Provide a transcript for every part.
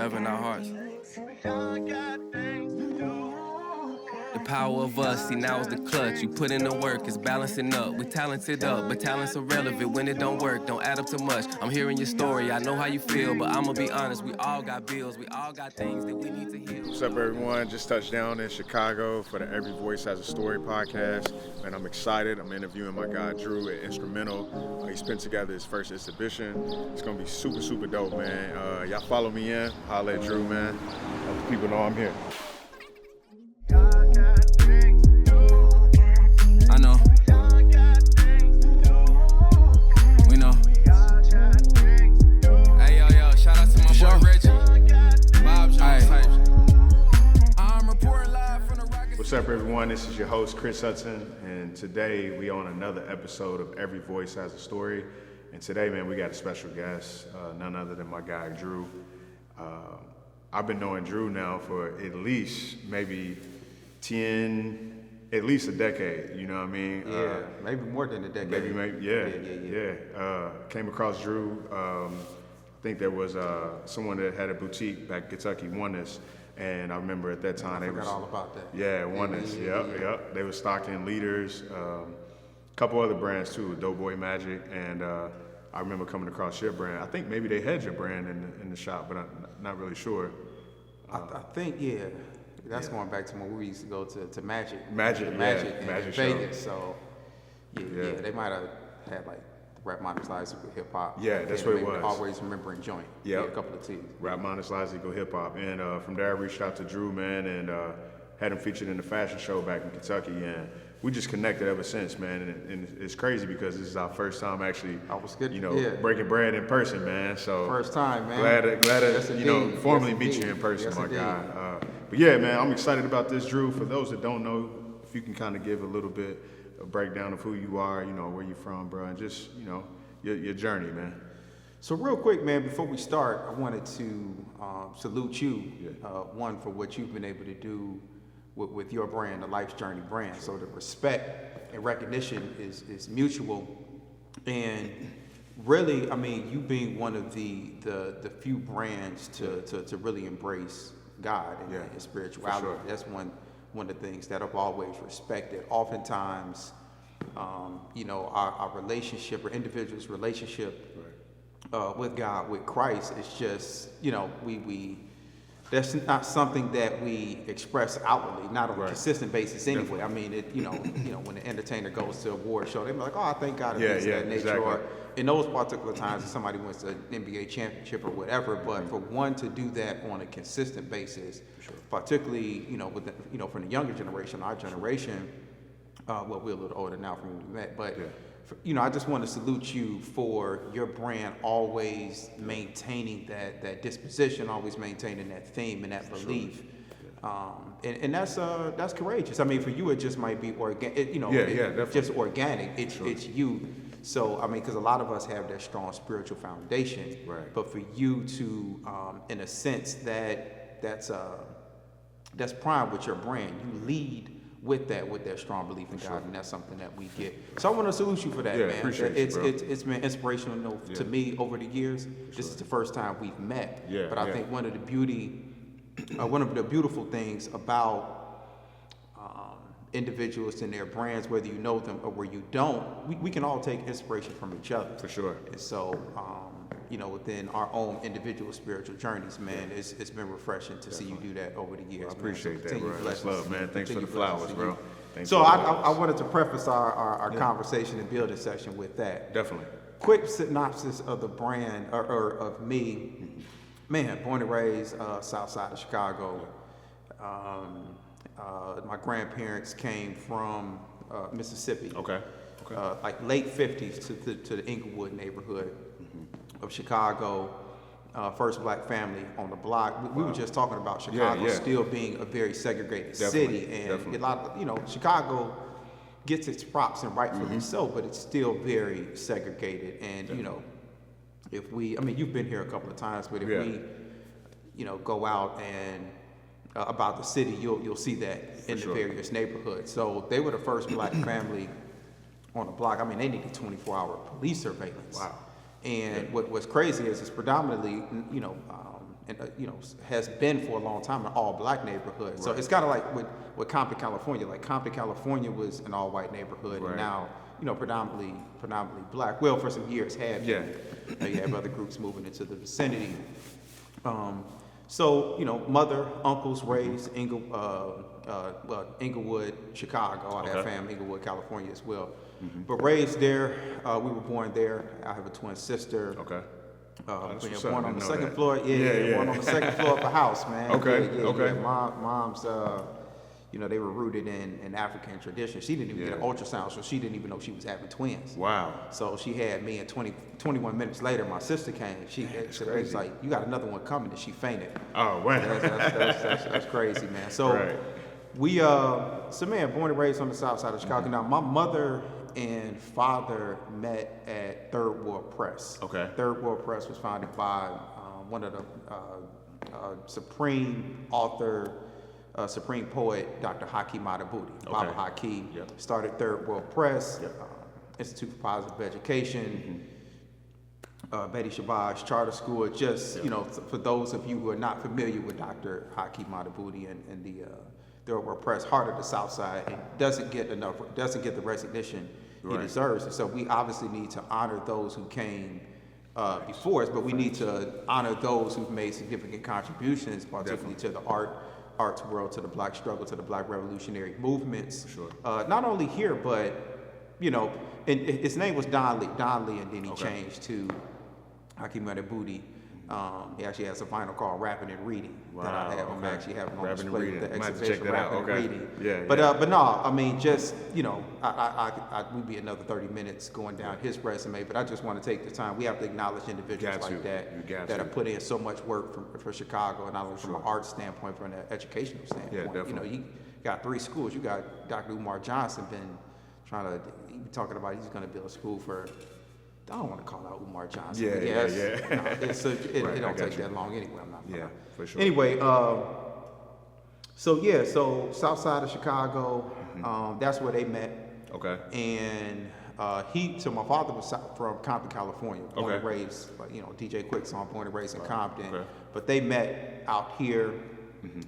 forever in our hearts. The power of us, see now is the clutch. You put in the work, it's balancing up. We talented up, but talent's irrelevant when it don't work. Don't add up too much. I'm hearing your story, I know how you feel, but I'ma be honest. We all got bills, we all got things that we need to heal. What's up, everyone? Just touched down in Chicago for the Every Voice Has a Story podcast, and I'm excited. I'm interviewing my guy Drew at Instrumental. He's put together his first exhibition. It's gonna be super, super dope, man. Y'all follow me in. Holla at Drew, man. Let the people know I'm here. I know. We know. Hey, yo, shout out to my boy Reggie. Bob Jones type. I'm reporting live from the Rocket. What's up, everyone? This is your host, Chris Hudson, and today we on another episode of Every Voice Has a Story. And today, man, we got a special guest, none other than my guy, Drew. I've been knowing Drew now for at least maybe at least a decade, you know what I mean? Yeah, maybe more than a decade. Yeah. Came across Drew. I think there was someone that had a boutique back in Kentucky, Oneness, and I remember at that time I forgot all about that. Yeah, Oneness. Yep. They were stocking Leaders, a couple other brands too, Doughboy Magic, and I remember coming across your brand. I think maybe they had your brand in the shop, but I'm not really sure. I think, yeah. That's going back to when we used to go to Magic in Magic Vegas. So, yeah, they might have had like the Rap Minus Lives with hip hop. Yeah, that's what it was. Always Remembering Joint. Yeah, a couple of teams. Rap Minus Lives Equal Hip Hop, and from there I reached out to Drew, man, and had him featured in the fashion show back in Kentucky, and we just connected ever since, man. And it's crazy because this is our first time actually, breaking bread in person, man. So first time, man. Glad to formally meet you in person, my guy. But yeah, man, I'm excited about this, Drew. For those that don't know, if you can kind of give a little bit of breakdown of who you are, where you're from, bro, and just, your journey, man. So real quick, man, before we start, I wanted to salute you, one, for what you've been able to do with your brand, the Life's Journey brand. So the respect and recognition is mutual. And really, I mean, you being one of the few brands to really embrace God and spirituality. Sure. That's one of the things that I've always respected. Oftentimes, our relationship or individual's relationship with God, with Christ, is just, we that's not something that we express outwardly, not on a consistent basis anyway. Definitely. I mean, when the entertainer goes to a award show, they be like, "Oh, I thank God," and things of that nature. Exactly. Or in those particular times, if somebody wins an NBA championship or whatever. But for one to do that on a consistent basis, particularly from the younger generation, our generation, we're a little older now from when we met, but. Yeah. I just want to salute you for your brand always maintaining that disposition, always maintaining that theme and that belief. And that's courageous. I mean, for you, it just might be organic. Just organic. It's you. So I mean, because a lot of us have that strong spiritual foundation. Right. But for you to, in a sense, that's prime with your brand. You lead with that strong belief in God, and that's something that we get. So I want to salute you for that, man. Appreciate it's been inspirational to me over the years. This is the first time we've met, but I think one of the beautiful things about individuals and their brands, whether you know them or where you don't, we can all take inspiration from each other. For sure. And so, within our own individual spiritual journeys, man, it's been refreshing to see you do that over the years. I appreciate that, bro. That's love, man. Thanks for the flowers, bro. So I wanted to preface our conversation and building session with that. Definitely. Quick synopsis of the brand, or of me. Man, born and raised south side of Chicago. My grandparents came from Mississippi. Okay. Like late 50s to the Inglewood neighborhood of Chicago. First black family on the block. We were just talking about Chicago still being a very segregated city, and a lot of, Chicago gets its props, and rightfully so, but it's still very segregated. And you've been here a couple of times, but if we go out and about the city, you'll see that in the various neighborhoods. So they were the first black family on the block. I mean, they needed 24-hour police surveillance. Wow. And what's crazy is it's predominantly, and has been for a long time an all-black neighborhood. Right. So it's kind of like with Compton, California. Like Compton, California was an all-white neighborhood, and now predominantly black. Well, for some years had been. You have other groups moving into the vicinity. So mother, uncles raised Inglewood, Chicago. I have family in Inglewood, California as well. But raised there, we were born there. I have a twin sister. Okay. Born on the second floor. Yeah. Born on the second floor of a house, man. Okay. Yeah. Mom's, they were rooted in African tradition. She didn't even get an ultrasound, so she didn't even know she was having twins. Wow. So she had me, and 21 minutes later, my sister came. It was like, you got another one coming, and she fainted. Oh, wow. That's crazy, man. So born and raised on the south side of Chicago. Now, my mother and father met at Third World Press. Okay. Third World Press was founded by one of the supreme author, supreme poet, Dr. Hakeem Madhubuti. Baba Hakeem started Third World Press, Institute for Positive Education, Betty Shabazz Charter School. Just for those of you who are not familiar with Dr. Hakeem Madhubuti and the Third World Press, heart of the South Side, it doesn't get the recognition it deserves. And so we obviously need to honor those who came before us, but we need to honor those who've made significant contributions, particularly to the arts world, to the black struggle, to the black revolutionary movements. Sure. Not only here, but and his name was Don Lee, and then he changed to Hakeem Madhubuti. He actually has a vinyl called Rapping and Reading that I have. I'm actually having on display with the exhibition, Rapping and Reading. But no, I mean, just I would be another 30 minutes going down his resume. But I just want to take the time. We have to acknowledge individuals like that have put in so much work for Chicago, and not only from an art standpoint, from an educational standpoint. Yeah, definitely. You got 3 schools. You got Dr. Umar Johnson been talking about he's going to build a school for. I don't want to call out Umar Johnson. No, it don't take that long anyway. I'm not. Yeah, for sure. Anyway, so south side of Chicago, that's where they met. Okay. And my father was from Compton, California, born and raised, DJ Quick song, born and raised in Compton. Okay. But they met out here.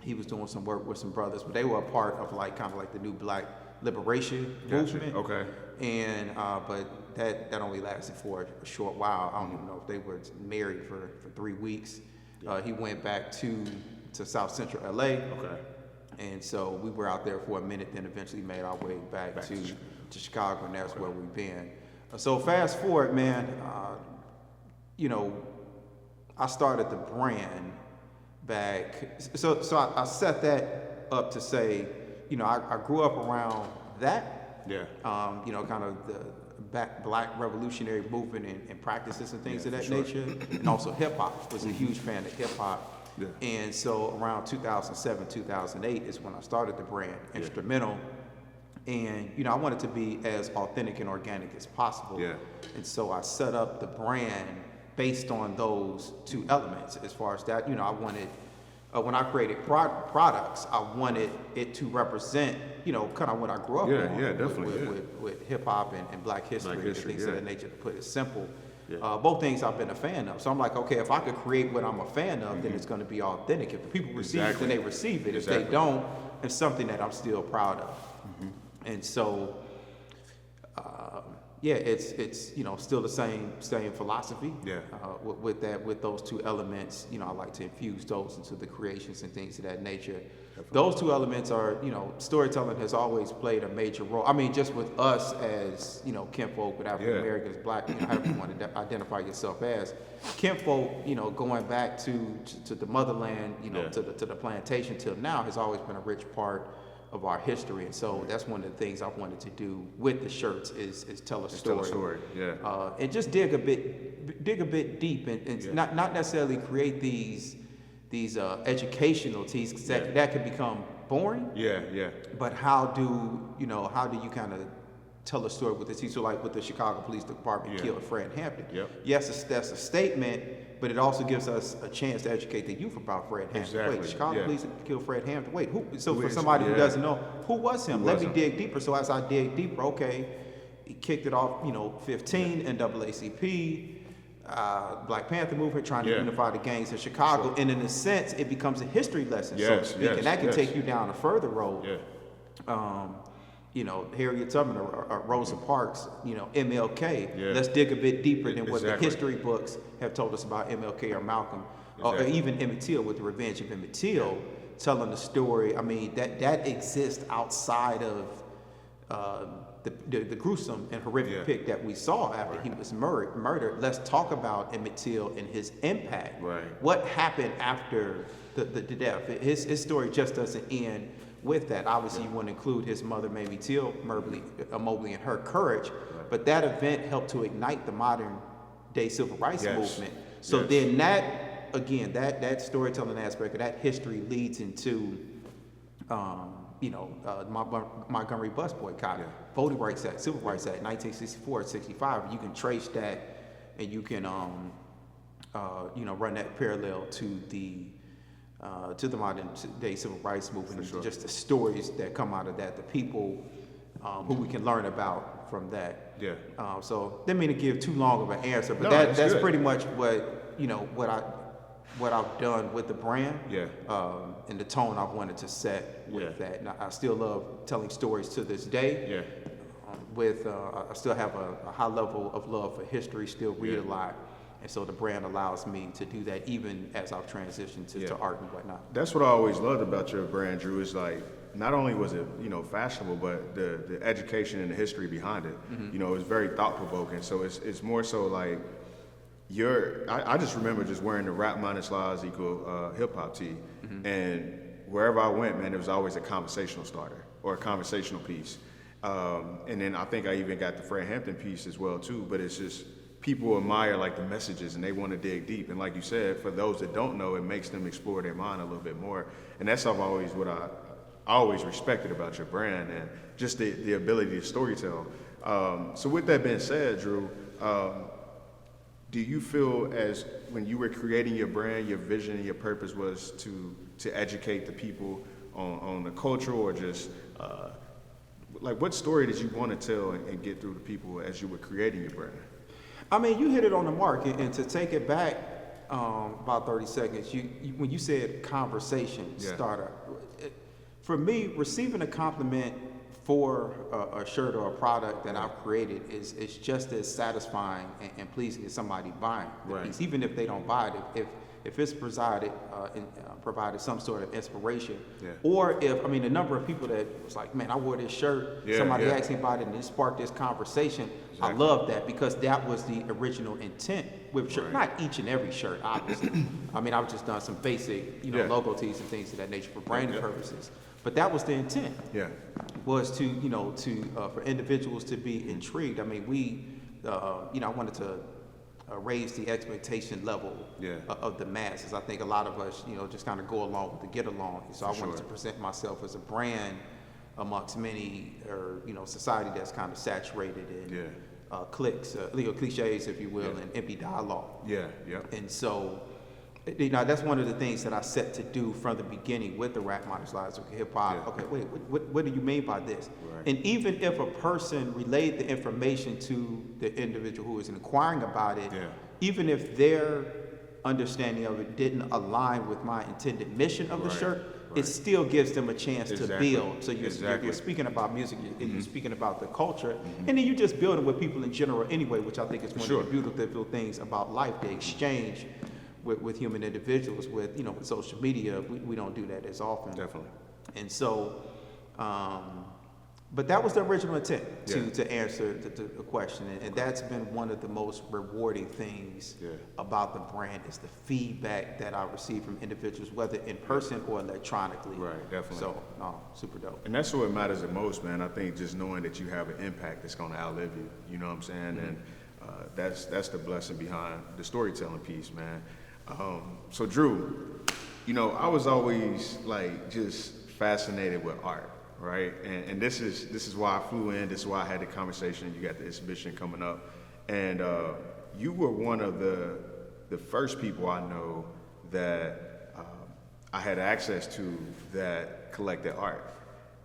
He was doing some work with some brothers, but they were a part of kind of the new black liberation movement. Okay. And but that only lasted for a short while. I don't even know if they were married for 3 weeks. He went back to South Central LA. Okay. And so we were out there for a minute, then eventually made our way back to Chicago, and that's where we've been. So fast forward, man, I started the brand back. So I set that up to say, I grew up around that. Yeah. Kind of the black revolutionary movement and practices and things of that nature. And also hip hop. Was a huge fan of hip hop. Yeah. And so around 2007, 2008 is when I started the brand, Instrumental. And, I wanted to be as authentic and organic as possible. Yeah. And so I set up the brand based on those 2 elements. As far as that, I wanted, when I created products, I wanted it to represent, kind of what I grew up on. Yeah, definitely. With hip hop and black history and things of that nature, to put it simple. Yeah. Both things I've been a fan of. So I'm like, okay, if I could create what I'm a fan of, then it's going to be authentic. If the people receive it, then they receive it. If they don't, it's something that I'm still proud of. And so, it's still the same philosophy. Yeah. With those 2 elements, I like to infuse those into the creations and things of that nature. Definitely. Those 2 elements are, storytelling has always played a major role. I mean, just with us as, kinfolk, with African Americans, black, however you want to identify yourself as, kinfolk, going back to the motherland, to the plantation till now has always been a rich part of our history. And so that's one of the things I wanted to do with the shirts is tell a story. Tell a story, yeah. And just dig a bit deep and not necessarily create these educational tees, because that could become boring. Yeah. But how do you kind of tell a story with the tee? So like with the Chicago Police Department killed Fred Hampton. Yep. Yes, that's a statement, but it also gives us a chance to educate the youth about Fred Hampton. Exactly. Wait, Chicago Police killed Fred Hampton. Wait, who? So for somebody who doesn't know, who was him? Let me dig deeper. So as I dig deeper, okay, he kicked it off, 15, NAACP, Black Panther movement, trying to Yeah. unify the gangs in Chicago, Sure. and in a sense, it becomes a history lesson, so to Yes, speak, yes, and that can yes. take you down a further road. Yeah. Harriet Tubman or Rosa Parks, MLK. Yeah. Let's dig a bit deeper than what the Exactly. history books have told us about MLK or Malcolm, or Exactly. even Emmett Till with the Revenge of Emmett Till, telling the story. I mean, that exists outside of the gruesome and horrific Yeah. pic that we saw after he was murdered. Let's talk about Emmett Till and his impact. Right. What happened after the death? His story just doesn't end with that. Obviously, you want to include his mother, Mamie Till Mobley, and her courage. Right. But that event helped to ignite the modern day civil rights Yes. movement. So Yes. then that storytelling aspect of that history leads into, Montgomery bus boycott, Yeah. Voting Rights Act, Civil Rights Act, 1964, 65. You can trace that, and you can, run that parallel to the modern day civil rights movement, sure. just the stories that come out of that, the people who we can learn about from that. Yeah. So didn't mean to give too long of an answer, but No, that's good. pretty much what I've done with the brand. Yeah. And the tone I've wanted to set with Yeah. that. And I still love telling stories to this day. Yeah. I still have a high level of love for history, still read a lot. And so the brand allows me to do that even as I've transitioned to art and whatnot. That's what I always loved about your brand, Drew, is like, not only was it, fashionable, but the education and the history behind it. Mm-hmm. It was very thought-provoking. So it's more so like, I just remember just wearing the rap minus laws equal hip-hop tee. Mm-hmm. And wherever I went, man, there was always a conversational starter or a conversational piece. And then I think I even got the Fred Hampton piece as well too, but it's just, people admire like the messages and they want to dig deep. And like you said, for those that don't know, it makes them explore their mind a little bit more. And that's what I always respected about your brand, and just the ability to storytell. So with that being said, Drew, do you feel as when you were creating your brand, your vision and your purpose was to educate the people on the culture, or just like what story did you want to tell and get through to people as you were creating your brand? I mean, you hit it on the mark, and to take it back about 30 seconds, when you said conversation starter, for me, receiving a compliment for a shirt or a product that I've created is just as satisfying and pleasing as somebody buying the piece, even if they don't buy it. If it's provided some sort of inspiration, or the number of people that was like, man, I wore this shirt, somebody asked me about it, and it sparked this conversation. I love that, because that was the original intent with shirt. Not each and every shirt, obviously. I've just done some basic, logo tees and things of that nature for branding purposes. But that was the intent. Was to for individuals to be intrigued. I wanted to raise the expectation level of the masses. I think a lot of us, just kind of go along with the get along. So I wanted to present myself as a brand amongst many, or society that's kind of saturated in clicks, cliches, if you will, and empty dialogue. And so, that's one of the things that I set to do from the beginning with the rap minus lives of hip hop. Okay, wait, what do you mean by this? And even if a person relayed the information to the individual who is inquiring about it, even if their understanding of it didn't align with my intended mission of the shirt, it still gives them a chance to build. So you're speaking about music, you're speaking about the culture, and then you're just building with people in general anyway, which I think is one of the beautiful things about life, the exchange with human individuals. With social media, we don't do that as often. Definitely. And so, but that was the original intent to answer the question, and that's been one of the most rewarding things about the brand, is the feedback that I receive from individuals, whether in person or electronically. Right, definitely. So, super dope. And that's what matters the most, man. I think just knowing that you have an impact that's going to outlive you. You know what I'm saying? And that's the blessing behind the storytelling piece, man. So Drew, I was always like just fascinated with art, right? And this is why I flew in. This is why I had the conversation. You got the exhibition coming up, and you were one of the first people I know that I had access to that collected art.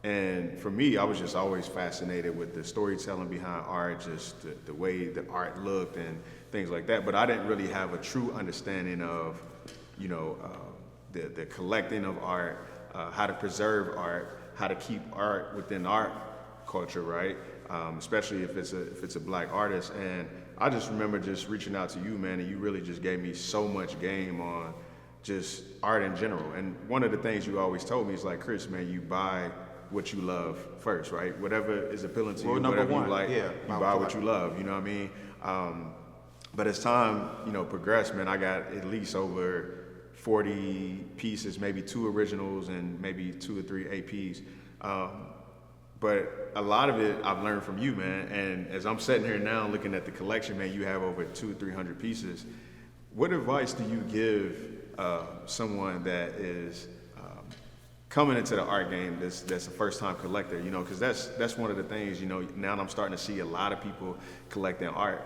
And for me, I was just always fascinated with the storytelling behind art, just the way the art looked, and things like that. But I didn't really have a true understanding of, the collecting of art, how to preserve art, how to keep art within art culture, right? Especially if it's a black artist. And I just remember just reaching out to you, man, and you really just gave me so much game on just art in general. And one of the things you always told me is like, Chris, man, you buy what you love first, right? Whatever is appealing to you, whatever you like, you buy what you love, you know what I mean? But as time, progressed, man, I got at least over 40 pieces, maybe 2 originals and maybe 2 or 3 APs. But a lot of it I've learned from you, man. And as I'm sitting here now looking at the collection, man, you have over 200 or 300 pieces. What advice do you give someone that is coming into the art game that's a first-time collector? Because that's one of the things. Now I'm starting to see a lot of people collecting art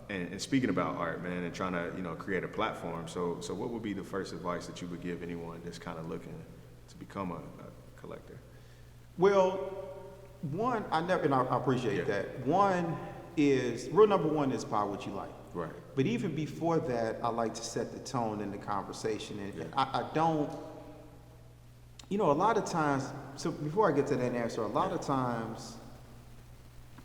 and speaking about art, man, and trying to create a platform. So what would be the first advice that you would give anyone that's kind of looking to become a collector? Well, one, I appreciate that. Rule number one is buy what you like. Right. But even before that, I like to set the tone in the conversation. And I don't, a lot of times, so before I get to that answer, a lot of times,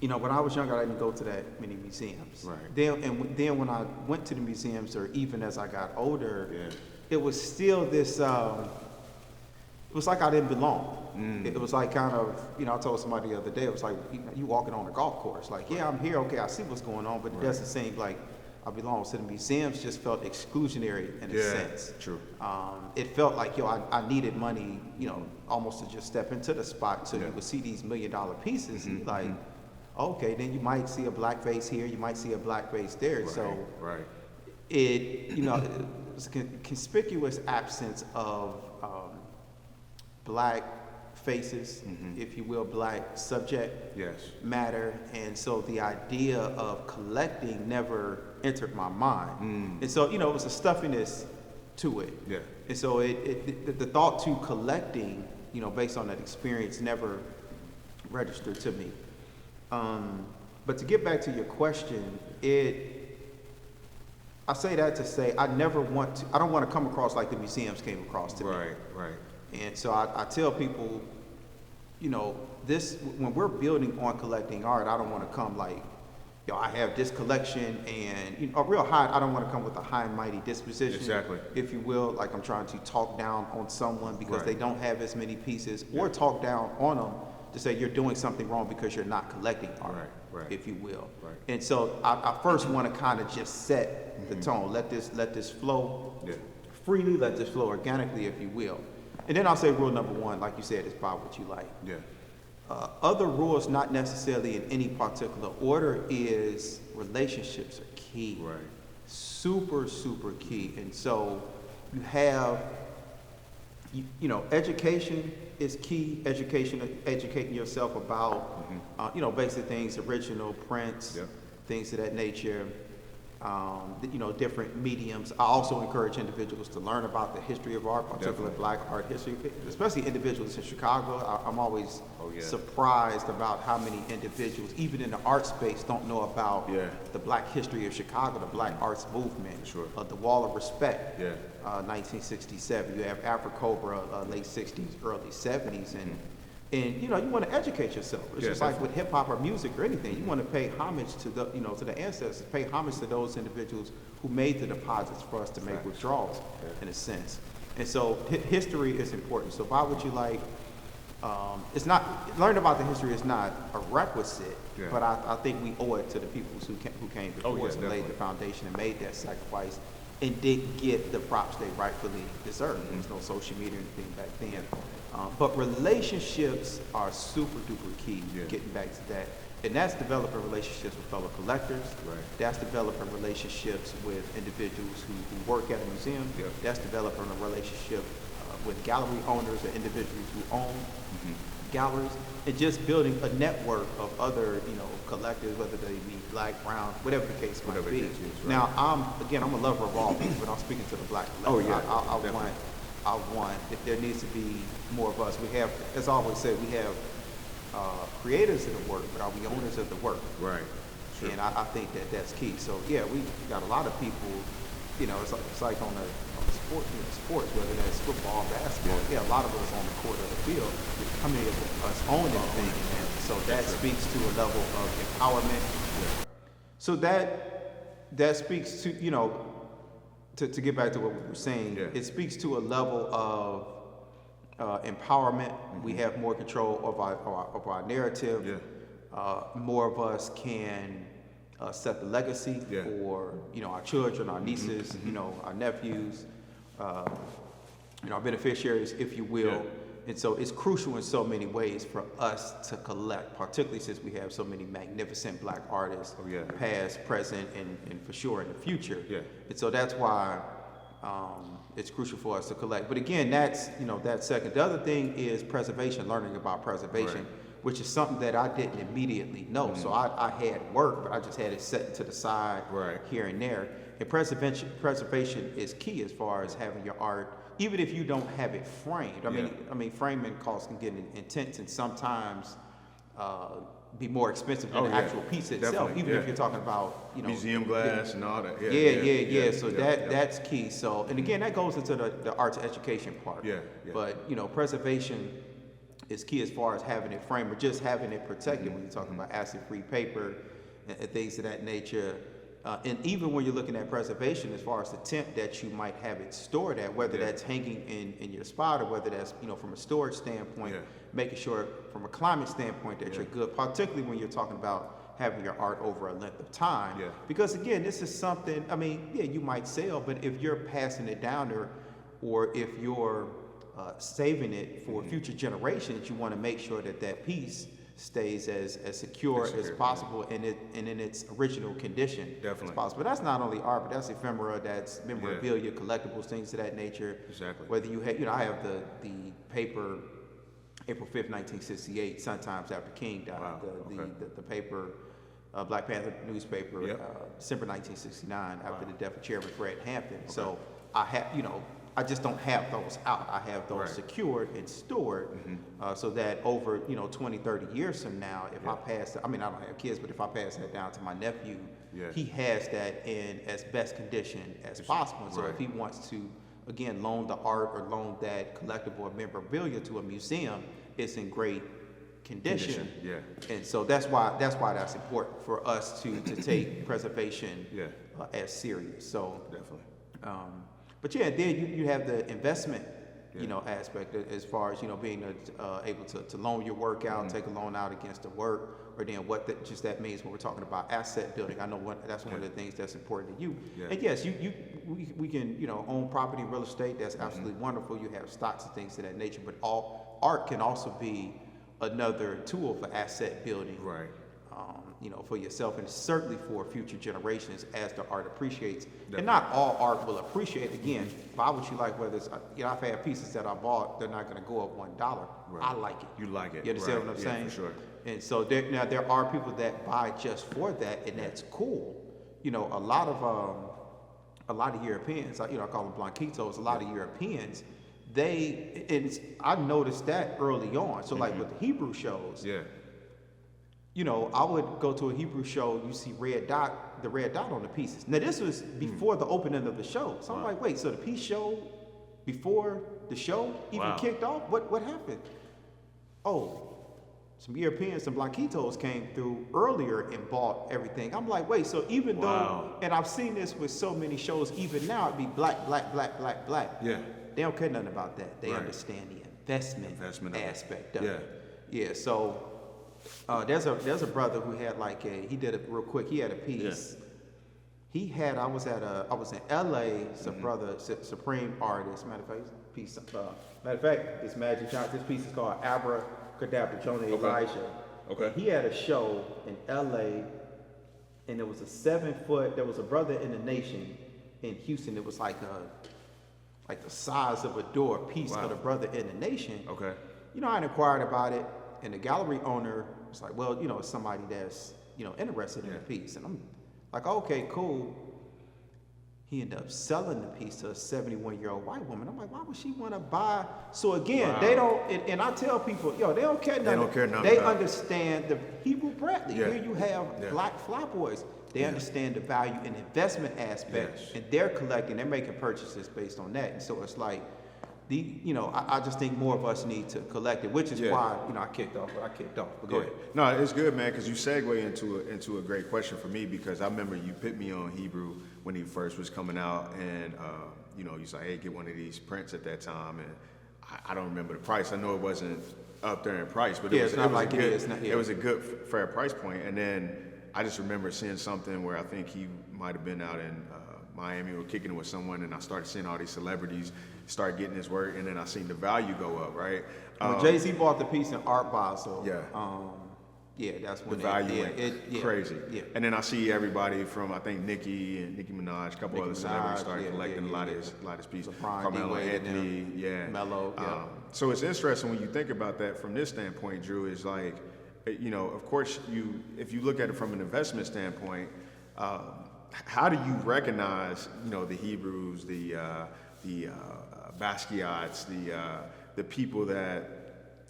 when I was younger, I didn't go to that many museums. Right. Then when I went to the museums, or even as I got older, it was still this, it was like I didn't belong. It was like kind of, I told somebody the other day, it was like, you walking on a golf course. Like, yeah, I'm here, okay, I see what's going on, but it doesn't seem like I belong. So the museums just felt exclusionary in a sense. True. It felt like, I needed money, almost to just step into the spot so you would see these $1 million pieces. And like, okay, then you might see a black face here, you might see a black face there. Right. It was a conspicuous absence of black faces, if you will, black subject matter. And so the idea of collecting never entered my mind. And so, it was a stuffiness to it. Yeah. And so the thought to collecting, based on that experience never registered to me. But to get back to your question, I say that to say I don't want to come across like the museums came across to me. Right. And so I tell people, when we're building on collecting art, I don't want to come like, I have this collection and a real high. I don't want to come with a high and mighty disposition, if you will. Like I'm trying to talk down on someone because they don't have as many pieces, or talk down on them to say you're doing something wrong because you're not collecting art, if you will. Right. And so I first want to kind of just set the tone. Let this flow freely. Let this flow organically, if you will. And then I'll say rule number one, like you said, is buy what you like. Yeah. Other rules, not necessarily in any particular order, is relationships are key. Right. Super, super key. And so you have, education is key. Educating yourself about, basic things, original prints, things of that nature. Different mediums. I also encourage individuals to learn about the history of art, particularly black art history, especially individuals in Chicago. I'm always surprised about how many individuals, even in the art space, don't know about the black history of Chicago, the black arts movement, the Wall of Respect, 1967. You have Afro-Cobra, late 60s, early 70s, and you want to educate yourself. It's just like with hip hop or music or anything. You want to pay homage to the ancestors, pay homage to those individuals who made the deposits for us to make withdrawals, in a sense. And so history is important. So buy what you like. It's not learning about the history is not a requisite, but I think we owe it to the people who came before us and laid the foundation and made that sacrifice and didn't get the props they rightfully deserved. There was no social media or anything back then. But relationships are super duper key, getting back to that. And that's developing relationships with fellow collectors. That's developing relationships with individuals who work at a museum. That's developing a relationship with gallery owners or individuals who own galleries. And just building a network of other, collectors, whether they be black, brown, whatever the case might be. Now, I'm a lover of all things, but I'm speaking to the black collector. I want that there needs to be more of us. We have, as I always say, we have creators of the work, but are we owners of the work? Right. And I think that that's key. So yeah, we got a lot of people, you know, it's like on a sport, you know, sports, whether that's football, basketball. Yeah, a lot of us on the court of the field. How many of us own anything? And so that speaks to a level of empowerment. Yeah. So that speaks to, you know, to get back to what we were saying, it speaks to a level of empowerment. We have more control of our narrative. More of us can set the legacy for, you know, our children, our nieces, you know, our nephews, you know, our beneficiaries, if you will. And so it's crucial in so many ways for us to collect, particularly since we have so many magnificent Black artists, past, present, and for sure in the future. And so that's why it's crucial for us to collect. But again, that's, you know, that's second. The other thing is preservation, learning about preservation, which is something that I didn't immediately know. So I had work, but I just had it set to the side here and there. And preservation is key as far as having your art, even if you don't have it framed. I mean, framing costs can get intense and sometimes be more expensive than the actual piece itself, even if you're talking about, you know, museum glass and all that. So that's key. So, and again, that goes into the arts education part. But you know, preservation is key as far as having it framed or just having it protected when you're talking about acid-free paper and things of that nature. And even when you're looking at preservation, as far as the temp that you might have it stored at, whether that's hanging in your spot or whether that's, you know, from a storage standpoint, making sure from a climate standpoint that you're good, particularly when you're talking about having your art over a length of time. Because again, this is something, I mean, you might sell, but if you're passing it down or if you're saving it for future generations, you want to make sure that that piece stays as secure as possible and in its original condition as possible. But that's not only art, but that's ephemera, that's memorabilia, collectibles, things of that nature. Whether you have, you know, I have the paper, April 5th, 1968, Sun Times after King died, the paper, Black Panther newspaper, December 1969 after the death of Chairman Fred Hampton. So I have, you know, I just don't have those out. I have those secured and stored so that over, you know, 20, 30 years from now, if I pass, I mean, I don't have kids, but if I pass that down to my nephew, he has that in as best condition as possible. And so if he wants to, again, loan the art or loan that collectible or memorabilia to a museum, it's in great condition. And so that's why that's important for us to take preservation as serious. So but yeah, then you have the investment, you know, aspect as far as, you know, being able to loan your work out, take a loan out against the work, or then what that means when we're talking about asset building. I know that's one of the things that's important to you. And yes, we can, you know, own property, real estate. That's absolutely wonderful. You have stocks and things of that nature, but art can also be another tool for asset building. You know, for yourself and certainly for future generations as the art appreciates. And not all art will appreciate. Again, buy what you like, whether it's, you know, I've had pieces that I bought, they're not gonna go up $1. I like it. You like it. You understand what I'm saying? For sure. And so there are people that buy just for that, and that's cool. You know, a lot of Europeans, you know, I call them blanquitos, a lot of Europeans, I noticed that early on. So like with the Hebrew shows, you know, I would go to a Hebrew show, you see the red dot on the pieces. Now this was before the opening of the show. So I'm like, wait, so the piece showed before the show even kicked off? What happened? Oh, some Europeans, some blanquitos came through earlier and bought everything. I'm like, wait, so even though, and I've seen this with so many shows, even now it'd be black, black, black, black, black. They don't care nothing about that. They understand the investment aspect of it. So there's a brother who had he did it real quick. He had a piece. He had, I was in LA, some brother, supreme artist, matter of fact, it's Magic Johnson. This piece is called Abracadabra, Jonah Elijah. He had a show in LA, and there was a 7-foot, there was a brother in the nation in Houston. It was like the size of a door piece of the brother in the nation. You know, I inquired about it. And the gallery owner was like, well, you know, it's somebody that's, you know, interested in the piece. And I'm like, okay, cool. he ended up selling the piece to a 71-year-old white woman. I'm like, why would she want to buy? So again, they don't, and I tell people, yo, they don't care nothing. They don't care nothing They about it. understand the Hebrew Bradley. Yeah. Here you have Yeah. black fly boys. They Yeah. understand the value and investment aspect, Yes. and they're collecting, they're making purchases based on that. And so it's like, I just think more of us need to collect it, which is Yeah. why, I kicked off. But go ahead. No, it's good, man, because you segue into a great question for me, because I remember you put me on Hebrew when he first was coming out, and you said, hey, get one of these prints at that time, and I don't remember the price. I know it wasn't up there in price, but Yeah, it's not like it is now, yeah. It was a good fair price point, and then I just remember seeing something where I think he might have been out in Miami or kicking it with someone, and I started seeing all these celebrities start getting his work, and then I seen the value go up, right? When Jay-Z bought the piece in Art Basel, yeah. That's when The value went crazy. Yeah. And then I see everybody from, I think, Nicki Minaj, a couple other celebrities started collecting a lot of his pieces. Carmelo Anthony, Mello, so it's interesting when you think about that from this standpoint, Drew, is like, of course, if you look at it from an investment standpoint, how do you recognize, the Hebrews, the Basquiat's, the people that,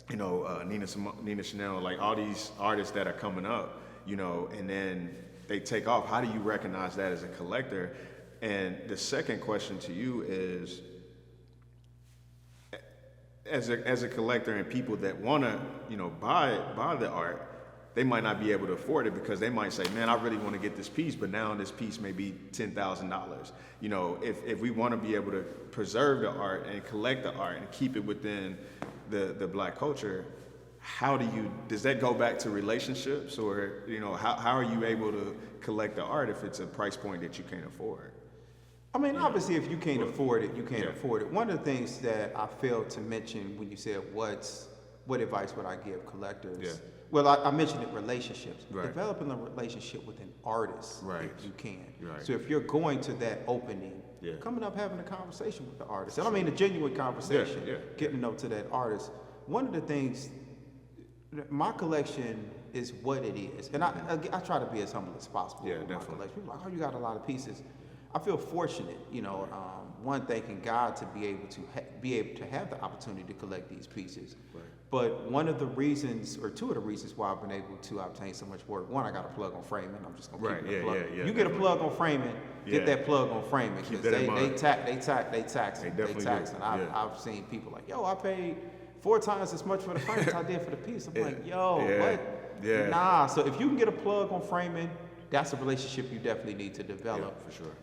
Nina Chanel, like all these artists that are coming up, and then they take off. How do you recognize that as a collector? And the second question to you is, as a collector and people that want to, buy the art, they might not be able to afford it because they might say, man, I really want to get this piece, but now this piece may be $10,000. If we want to be able to preserve the art and collect the art and keep it within the black culture, does that go back to relationships, or, how are you able to collect the art if it's a price point that you can't afford? I mean, obviously, if you can't afford it, you can't afford it. One of the things that I failed to mention when you said what advice would I give collectors? Yeah. Well, I mentioned it, relationships. Right. Developing a relationship with an artist, Right. if you can. Right. So if you're going to that opening, Yeah. coming up having a conversation with the artist, and I mean a genuine conversation, getting to know to that artist. One of the things, my collection is what it is, and I try to be as humble as possible. Yeah, with definitely. My collection. People are like, oh, you got a lot of pieces. I feel fortunate, one, thanking God to be able to have the opportunity to collect these pieces. Right. But one of the reasons, or two of the reasons why I've been able to obtain so much work, one, I got a plug on framing. I'm just gonna keep it a plug. You get a plug on framing, get that plug on framing, because they tax it. And I've seen people like, yo, I paid 4 times as much for the frame as I did for the piece. I'm like, yo, what? Yeah. Nah. So if you can get a plug on framing, that's a relationship you definitely need to develop. Yeah, for sure.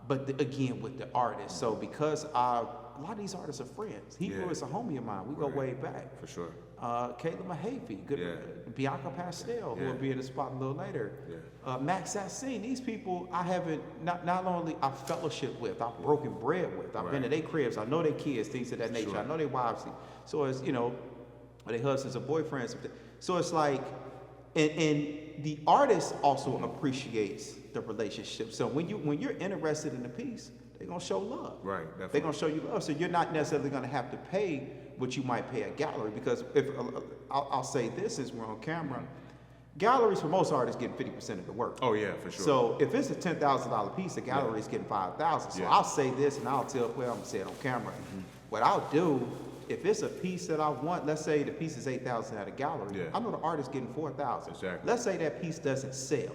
But again, with the artists. So because a lot of these artists are friends. Hebrew is a homie of mine. We go way back. For sure. Kayla Mahaffey, Bianca Pastel, who will be in the spot a little later. Max Sassine. These people I haven't, not only I fellowship with, I've broken bread with. I've been to their cribs. I know their kids, things of that nature. I know their wives. So it's, their husbands or boyfriends. So it's like, and the artist also appreciates the relationship. So when you're interested in the piece, they're gonna show love. Right, definitely. They're gonna show you love. So you're not necessarily gonna have to pay what you might pay a gallery, because if I'll say this as we're on camera, galleries for most artists get 50% of the work. Oh yeah, for sure. So if it's a $10,000 piece, the gallery is getting $5,000. So I'll say this, and I'll tell, I'm gonna say it on camera. What I'll do, if it's a piece that I want, let's say the piece is $8,000 at a gallery, I know the artist getting $4,000. Exactly. Let's say that piece doesn't sell.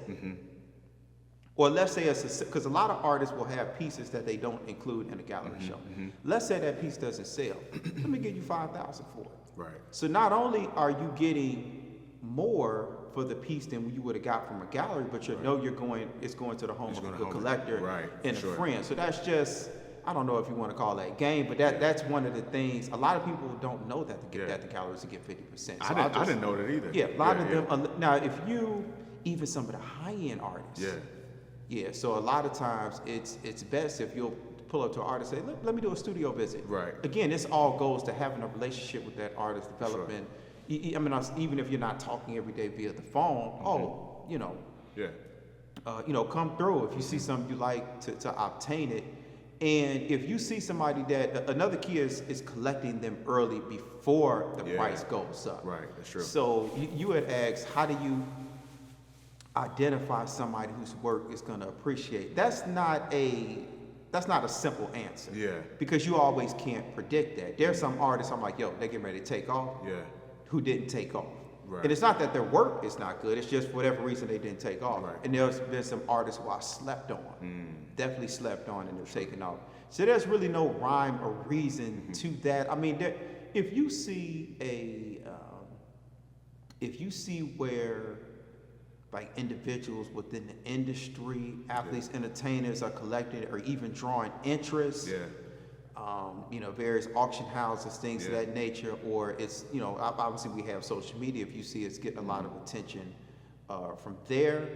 Or let's say because a lot of artists will have pieces that they don't include in a gallery show. Let's say that piece doesn't sell. Let me give you $5,000 for it. Right. So not only are you getting more for the piece than you would have got from a gallery, but it's going to the home of a good collector and a friend. So that's just, I don't know if you want to call that game, but that's one of the things. A lot of people don't know that the galleries to get 50%. So I didn't know that either. Yeah, a lot of them. Now, if you, even some of the high-end artists. Yeah, so a lot of times it's best if you'll pull up to an artist and say, let me do a studio visit. Right. Again, this all goes to having a relationship with that artist, developing. Sure. I mean, even if you're not talking every day via the phone, come through. If you see something you like to obtain it. And if you see somebody that, another key is collecting them early before the price goes up. Right, that's true. So you had asked, how do you identify somebody whose work is going to appreciate? That's not a that's not a simple answer. Yeah. Because you always can't predict that. There's some artists I'm like, yo, they getting ready to take off. Yeah. Who didn't take off. Right. And it's not that their work is not good, it's just for whatever reason they didn't take off. Right. And there's been some artists who I slept on, definitely slept on, and they're taking off. So there's really no rhyme or reason to that. I mean, if you see where like individuals within the industry, athletes, entertainers are collecting or even drawing interest, various auction houses, things of that nature, or it's, obviously we have social media. If you see it's getting a lot of attention from there,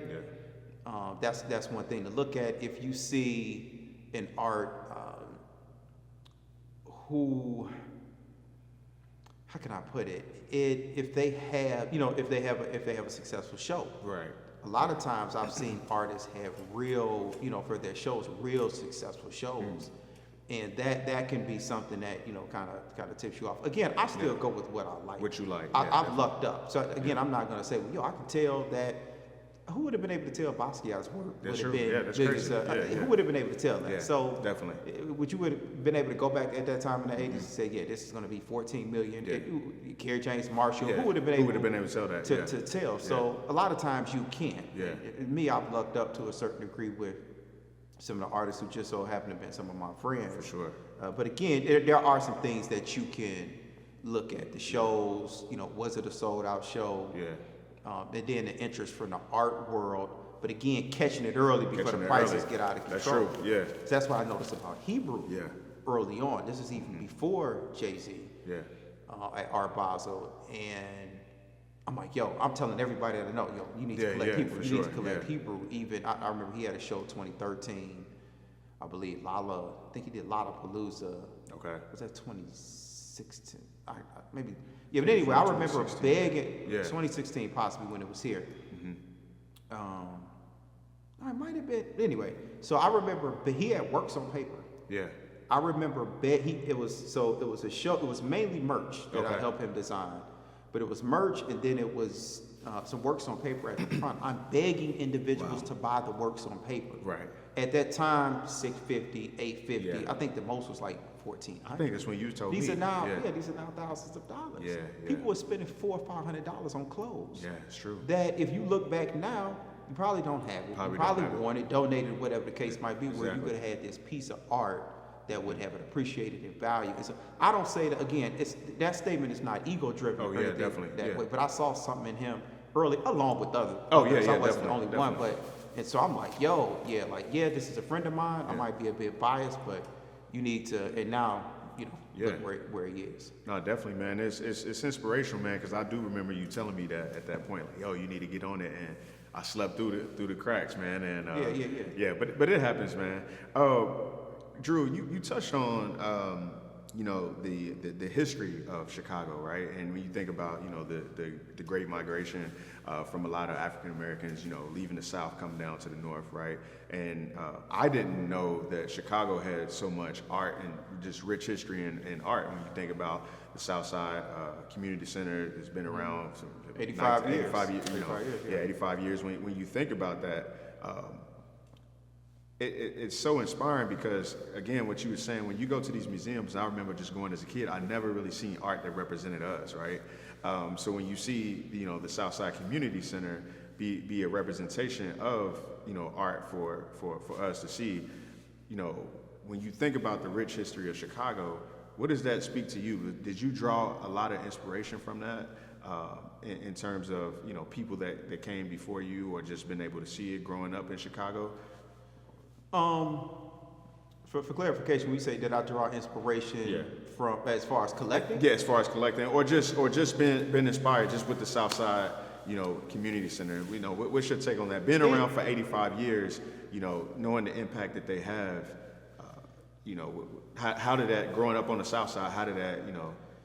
that's one thing to look at. If you see an art how can I put it? If they have a successful show, Right. a lot of times I've seen artists have real, for their shows, real successful shows. And that can be something that, kind of tips you off. Again, I still go with what I like. What you like. I've lucked up. So again, I'm not going to say, well, I can tell that. Who would have been able to tell Basquiat's work That's would have true. been Yeah, that's biggest, crazy. Who would have been able to tell that? Yeah, So definitely. Would you would have been able to go back at that time in the 80s and say, yeah, this is going to be 14 million? Yeah. Kerry James Marshall. Yeah. Who would have been able to tell that? to tell? So a lot of times you can't. Yeah. And me, I've lucked up to a certain degree with some of the artists who just so happen to have been some of my friends. For sure. But again, there are some things that you can look at. The shows, was it a sold out show? Yeah. And then the interest from the art world. But again, catching it early before the prices get out of control. That's true, yeah. So that's what I noticed about Hebrew early on. This is even before Jay-Z at Art Basel. And I'm like, yo, I'm telling everybody that I know, yo, you need to collect Hebrew. You need to collect Hebrew. Even, I remember he had a show 2013, I believe, I think he did Lollapalooza. Okay. Was that 2016? Maybe. Yeah, but anyway, I remember begging, 2016 possibly when it was here. It might have been, anyway. So I remember, but he had works on paper. Yeah. I remember, it was a show, it was mainly merch that I helped him design. But it was merch, and then it was some works on paper at the front. I'm begging individuals to buy the works on paper. Right. At that time, $650, $850. Yeah. I think the most was like $1,400. I think that's when you told these me. Are now, these are now thousands of dollars. Yeah, People were spending $400 or $500 on clothes. Yeah, it's true. That if you look back now, you probably don't have it. You probably want it, donated, whatever the case might be, where you could have had this piece of art that would have it appreciated in value. And so I don't say that, again, that statement is not ego-driven. Oh, yeah, definitely. That way, but I saw something in him early, along with others. Oh, yeah, I wasn't the only definitely. one, but, and so I'm like, this is a friend of mine. I might be a bit biased, but you need to, and now, look where he is. No, definitely, man. It's inspirational, man, because I do remember you telling me that at that point, like, yo, you need to get on it, and I slept through the cracks, man, and yeah, but it happens, man. Drew, you touched on the history of Chicago, right? And when you think about the Great Migration from a lot of African Americans, leaving the South, coming down to the North, right? And I didn't know that Chicago had so much art and just rich history in art. When you think about the South Side Community Center, it's been around 85 years. 85 years. When you think about that. It's so inspiring because, again, what you were saying, when you go to these museums, I remember just going as a kid, I never really seen art that represented us, right? So when you see, the Southside Community Center be a representation of, art for us to see, when you think about the rich history of Chicago, what does that speak to you? Did you draw a lot of inspiration from that in terms of, people that came before you or just been able to see it growing up in Chicago? For clarification, we say did I draw inspiration from as far as collecting? Yeah, as far as collecting, or just been inspired just with the Southside, Community Center. What's your take on that? Been around for 85 years, knowing the impact that they have. How did that, growing up on the South Side, how did that,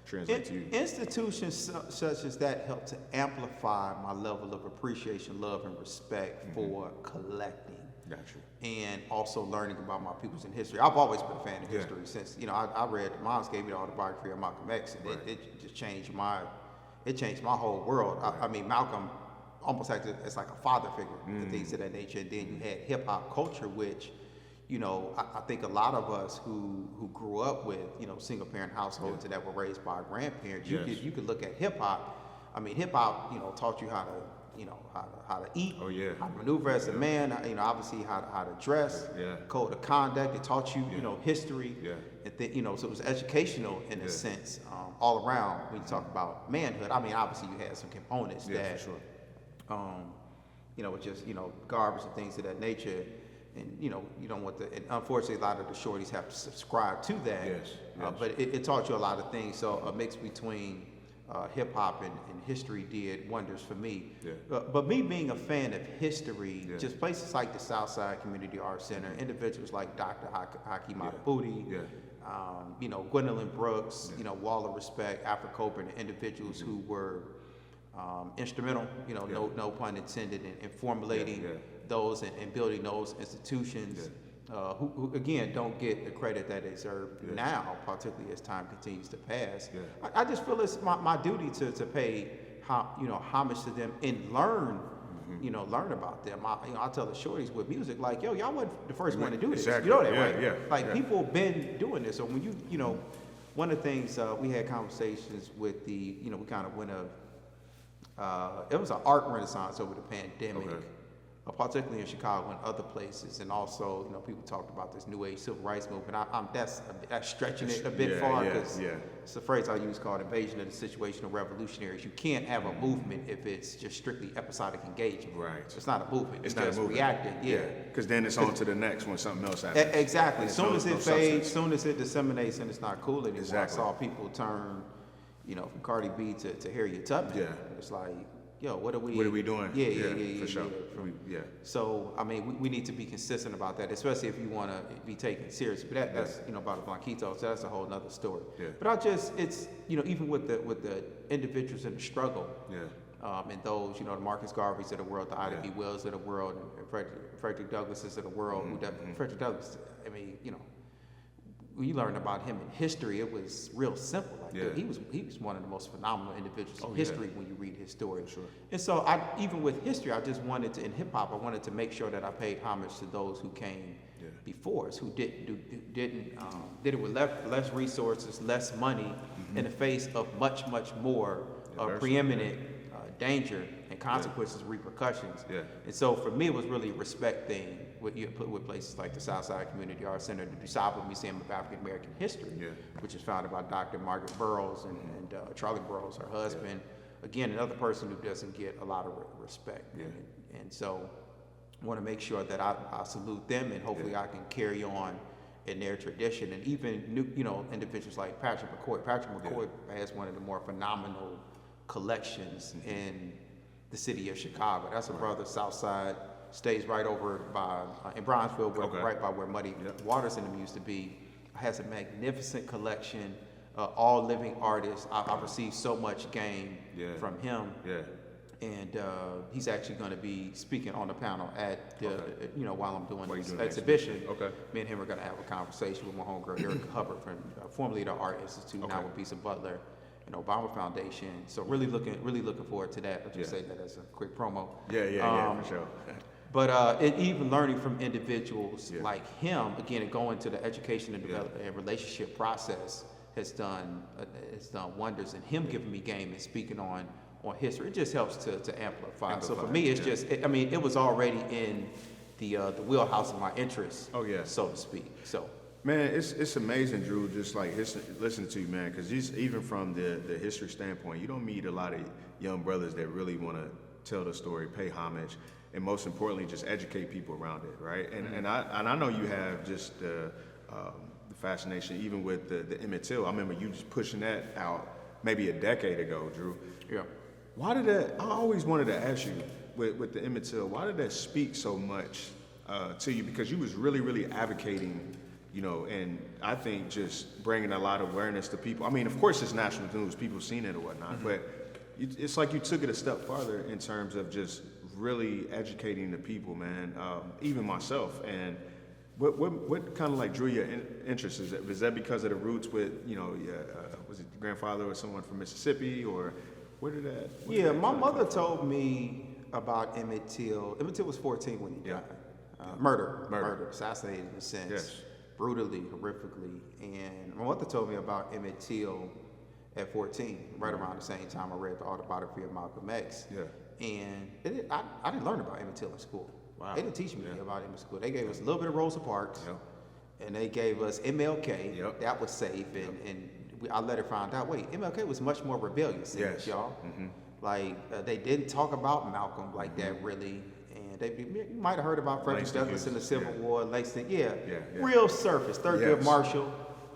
translate to you? Institutions such as that help to amplify my level of appreciation, love, and respect for collecting. Gotcha. And also learning about my peoples in history. I've always been a fan of history since, I read, Mom's gave me the autobiography of Malcolm X, and it just changed my whole world. I mean, Malcolm almost acted as like a father figure and things of that nature. And then you had hip hop culture, which, you know, I think a lot of us who grew up with, you know, single parent households and that were raised by grandparents, you could look at hip hop. I mean, hip hop, you know, taught you how to, you know, how to eat, how to maneuver as a man, you know, obviously how to dress, code of conduct. It taught you, you know, history, and you know, so it was educational in a sense, all around. When you talk about manhood, I mean, obviously you had some components that, for sure. you know, just, you know, garbage and things of that nature. And, you know, you don't want and unfortunately, a lot of the shorties have to subscribe to that. But it taught you a lot of things. So a mix between hip hop and history did wonders for me. But me being a fan of history, just places like the Southside Community Arts Center, individuals like Dr. Haki Matabuti, you know, Gwendolyn Brooks, you know, Wall of Respect, Afro Coburn, and individuals who were instrumental, you know, no pun intended, in formulating those and building those institutions, who again don't get the credit that they deserve now, particularly as time continues to pass. I just feel it's my duty to pay homage to them and learn. You know, learn about them. I tell the shorties with music, like, yo, y'all wasn't the first one to do this. You know that, right? Like, people been doing this. So when you know, one of the things we had conversations with you know, we kind of went it was an art renaissance over the pandemic. Particularly in Chicago and other places, and also, you know, people talked about this new age civil rights movement. That's stretching it a bit far, because it's a phrase I use called invasion of the situational revolutionaries. You can't have a movement if it's just strictly episodic engagement. It's not a movement. It's not just reacting. Because then it's on to the next when something else happens. Exactly. As soon as it fades, soon as it disseminates, and it's not cool anymore. I saw people turn, you know, from Cardi B to Harriet Tubman. It's like, yo, what are we doing? For sure. So, I mean, we need to be consistent about that, especially if you want to be taken serious. But that's, you know, about Blanquito, so that's a whole nother story. But it's, you know, even with the individuals in the struggle, and those, you know, the Marcus Garveys of the world, the Ida B. Wells of the world, and Frederick Douglasses of the world, Frederick Douglass, I mean, you know, when you learn about him in history, it was real simple. Like, he was one of the most phenomenal individuals in history when you read his story. And so, even with history, I just wanted to, in hip hop, I wanted to make sure that I paid homage to those who came before us, who did it with less resources, less money, in the face of much more preeminent danger and consequences, repercussions. And so, for me, it was really respecting what you put with places like the Southside Community Arts Center, the DuSable Museum of African American History, which is founded by Dr. Margaret Burroughs and Charlie Burroughs, her husband. Again, another person who doesn't get a lot of respect. And so, I want to make sure that I salute them, and hopefully I can carry on in their tradition. And even new, you know, individuals like Patrick McCoy. Patrick McCoy has one of the more phenomenal collections in the city of Chicago. That's a brother, Southside, stays right over by in Bronzeville, right by where Muddy Waters and them used to be. Has a magnificent collection, all living artists. I've received so much game from him. And he's actually going to be speaking on the panel at the, you know, while I'm doing this exhibition. Me and him are going to have a conversation with my homegirl Erica Hubbard, from formerly the Art Institute, now with Bisa Butler and Obama Foundation. So really looking forward to that. I'll just say that as a quick promo. For sure. But even learning from individuals like him, again, and going to the education and development and relationship process has done wonders. And him giving me game and speaking on history, it just helps to amplify. So for me, it's just, I mean, it was already in the wheelhouse of my interests, so to speak. So. Man, it's amazing, Drew, just like listening to you, man, because even from the history standpoint, you don't meet a lot of young brothers that really want to tell the story, pay homage, and most importantly, just educate people around it, right? And I know you have just the fascination, even with the Emmett Till. I remember you just pushing that out maybe a decade ago, Drew. Why did that? I always wanted to ask you with the Emmett Till, why did that speak so much to you? Because you was really advocating, you know, and I think just bringing a lot of awareness to people. I mean, of course, it's national news, people seen it or whatnot, but it's like you took it a step farther in terms of just really educating the people, man. Even myself. And what kind of like drew your interest? Is that because of the roots with, you know, was it your grandfather or someone from Mississippi, or where did that? My mother told me about Emmett Till. Emmett Till was 14 when he died. Murdered, assassinated in a sense, Yes. brutally, horrifically. And my mother told me about Emmett Till at 14, right around the same time I read the autobiography of Malcolm X. Yeah. And I didn't learn about Emmett Till in school. Wow. They didn't teach me about him in school. They gave us a little bit of Rosa Parks, Yep. and they gave us MLK. Yep. That was safe, I later found out, wait, MLK was much more rebellious than Yes. this, y'all. Like, they didn't talk about Malcolm like that, really. And you might have heard about Frederick Langston Douglass in the Hughes, Civil War, Langston, Yeah. real surface, Thurgood Yes. Marshall,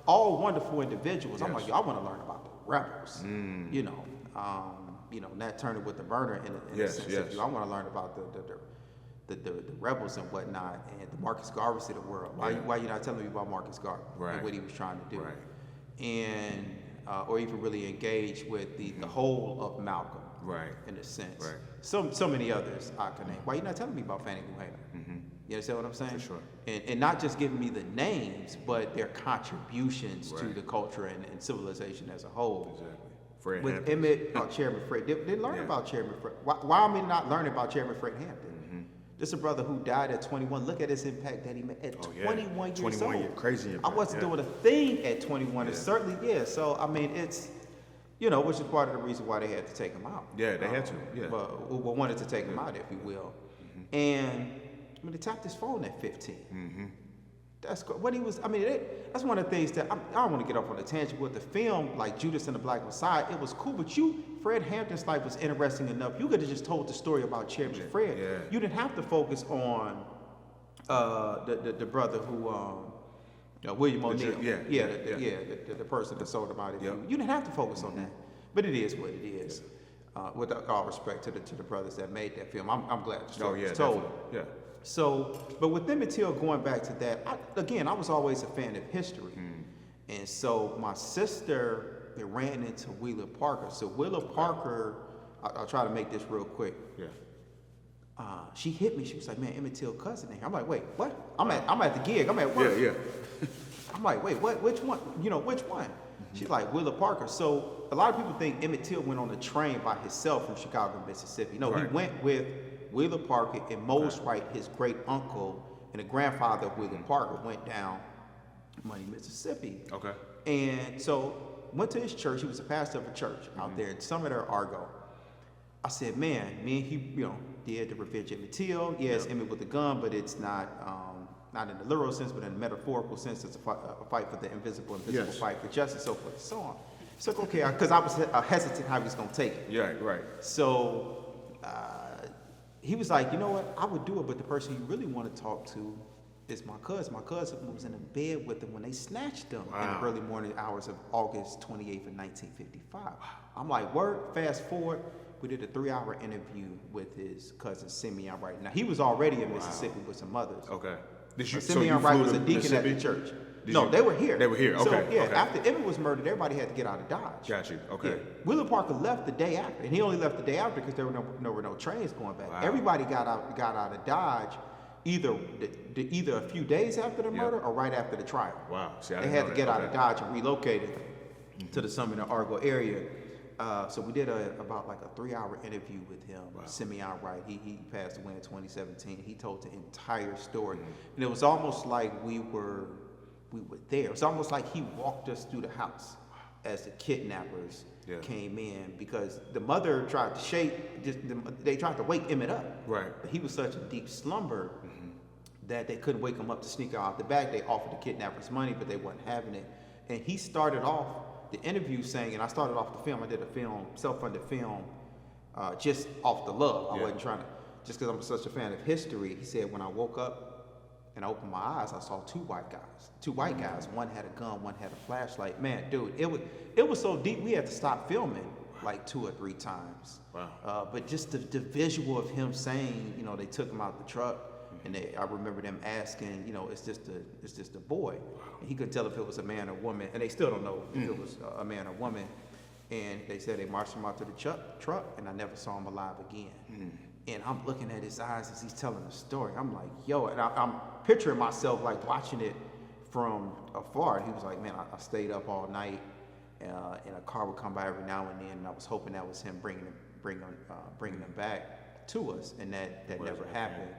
all wonderful individuals. I'm Yes. like, yo, I want to learn about the rebels, Nat Turner with the burner in a Yes, sense. yes. I want to learn about the rebels and whatnot, and the Marcus Garveys of the world. Why you not telling me about Marcus Garvey and what he was trying to do? Right. And or even really engage with the whole of Malcolm, Right. in a sense. Right. So many others I can name. Why you not telling me about Fannie Lou Hamer? You understand what I'm saying? For sure. And not just giving me the names, but their contributions to Right. the culture and civilization as a whole. Exactly. Fred With Hampton. Emmett, Chairman Fred, they learn about Chairman Fred. Why am I not learning about Chairman Fred Hampton? This is a brother who died at 21. Look at his impact that he made at 21 years 21 old. years, crazy I impact, wasn't yeah. doing a thing at 21, and certainly, So, I mean, it's, which is part of the reason why they had to take him out. Yeah, they had to, yeah. Well, wanted to take him out, if you will. And, they tapped his phone at 15. That's what he was. That's one of the things that I don't want to get off on a tangent with the film, like Judas and the Black Messiah. It was cool, but Fred Hampton's life was interesting enough. You could have just told the story about Chairman Fred. Yeah. You didn't have to focus on the brother who William O'Neill. The person that sold him out. Yep. You didn't have to focus on that, but it is what it is. With all respect to the brothers that made that film, I'm glad the story was told. Definitely. Yeah. So, but with Emmett Till, going back to that, I was always a fan of history. And so my sister ran into Wheeler Parker. So Wheeler Parker, I'll try to make this real quick. Yeah. She hit me. She was like, "Man, Emmett Till cousin." I'm like, "Wait, what?" I'm at the gig. I'm at work. Yeah. I'm like, "Wait, what? Which one? Which one?" She's like, "Wheeler Parker." So a lot of people think Emmett Till went on a train by himself from Chicago, Mississippi. No, he went with Wheeler Parker and Mose Wright, his great uncle and the grandfather of Wheeler Parker, went down Money, Mississippi. Okay. And so went to his church. He was a pastor of a church out there in Summit or Argo. I said, "Man, me and he, did the Revenge Emmett Till. Yes, Emmett with a gun, but it's not in the literal sense, but in the metaphorical sense. It's a fight for the invisible fight for justice, so forth and so on." So okay, because I was hesitant how he was going to take it. Yeah, right. So he was like, "You know what? I would do it, but the person you really want to talk to is my cousin. My cousin was in the bed with him when they snatched him in the early morning hours of August 28th of 1955. I'm like, word, fast forward, we did a 3-hour interview with his cousin, Simeon Wright. Now, he was already in Mississippi with some others. Okay. Simeon Wright was a deacon at the church. They were here. They were here, okay. So, after Emmett was murdered, everybody had to get out of Dodge. Got you, okay. Yeah. Wheeler Parker left the day after, and he only left the day after because there were no trains going back. Wow. Everybody got out of Dodge either a few days after the murder or right after the trial. Wow. See, I they didn't had know to get that. out of Dodge and relocated to the Summit and Argo area. So we did about like a 3-hour interview with him, Simeon Wright. He passed away in 2017. He told the entire story, and it was almost like we were there. It was almost like he walked us through the house as the kidnappers came in, because the mother tried to they tried to wake Emmett up. Right. But he was such a deep slumber that they couldn't wake him up to sneak out the back. They offered the kidnappers money, but they wasn't having it. And he started off the interview saying, and I started off the film, I did a film, self-funded film, just off the love. I wasn't trying to, just because I'm such a fan of history. He said, when I woke up and I opened my eyes, I saw two white guys. One had a gun, one had a flashlight. Man, dude, it was so deep, we had to stop filming like 2 or 3 times. Wow. But just the visual of him saying, they took him out the truck, and I remember them asking, it's just a boy. And he couldn't tell if it was a man or woman, and they still don't know if it was a man or woman. And they said they marched him out to the truck, and I never saw him alive again. And I'm looking at his eyes as he's telling the story. I'm like, yo, and I'm picturing myself like watching it from afar. And he was like, man, I stayed up all night, and a car would come by every now and then, and I was hoping that was him bringing them back to us, and that never happened.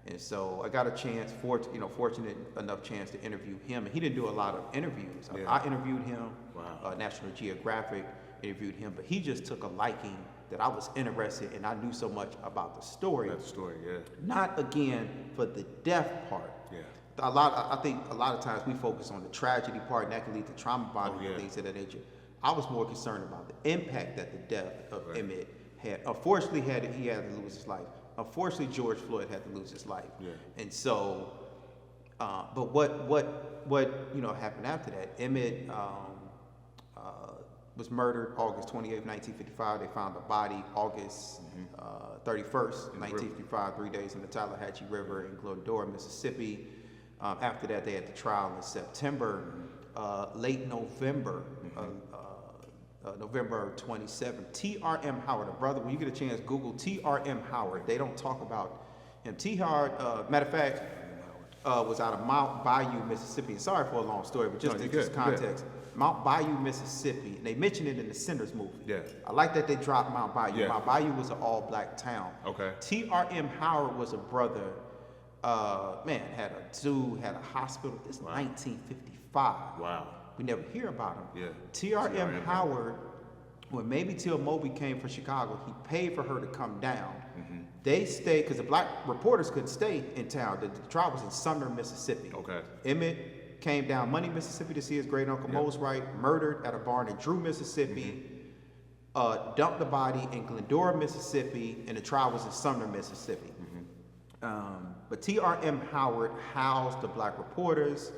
And so I got a chance, fortunate enough chance to interview him. And he didn't do a lot of interviews. Yeah. I interviewed him. Wow. National Geographic interviewed him, but he just took a liking that I was interested in. I knew so much about the story. That story, yeah. Not again for the death part. Yeah. I think a lot of times we focus on the tragedy part, and that can lead to trauma bonding and things of that nature. I was more concerned about the impact that the death of Emmett had. Unfortunately, he had to lose his life. Unfortunately, George Floyd had to lose his life. Yeah. And so, but what happened after that? Emmett was murdered August 28th, 1955. They found the body August 31st, 1955, 3 days in the Tallahatchie River in Glendora, Mississippi. After that, they had the trial in September. Late November, November 27th. T.R.M. Howard, a brother, when you get a chance, Google T.R.M. Howard. They don't talk about him. Matter of fact, was out of Mount Bayou, Mississippi. And sorry for a long story, but just context. Mount Bayou, Mississippi. And they mentioned it in the Sinners movie. Yeah. I like that they dropped Mount Bayou. Yeah. Mount Bayou was an all-black town. Okay. T.R.M. Howard was a brother, had a hospital. This is 1955. Wow. We never hear about him. Yeah. T.R.M. Howard, when Maybe Till Mobley came from Chicago, he paid for her to come down. Mm-hmm. They stayed, because the black reporters couldn't stay in town. The trial was in Sumner, Mississippi. Okay. Emmett came down Money, Mississippi to see his great uncle Mose Wright, murdered at a barn in Drew, Mississippi, dumped the body in Glendora, Mississippi, and the trial was in Sumner, Mississippi. But T.R.M. Howard housed the black reporters.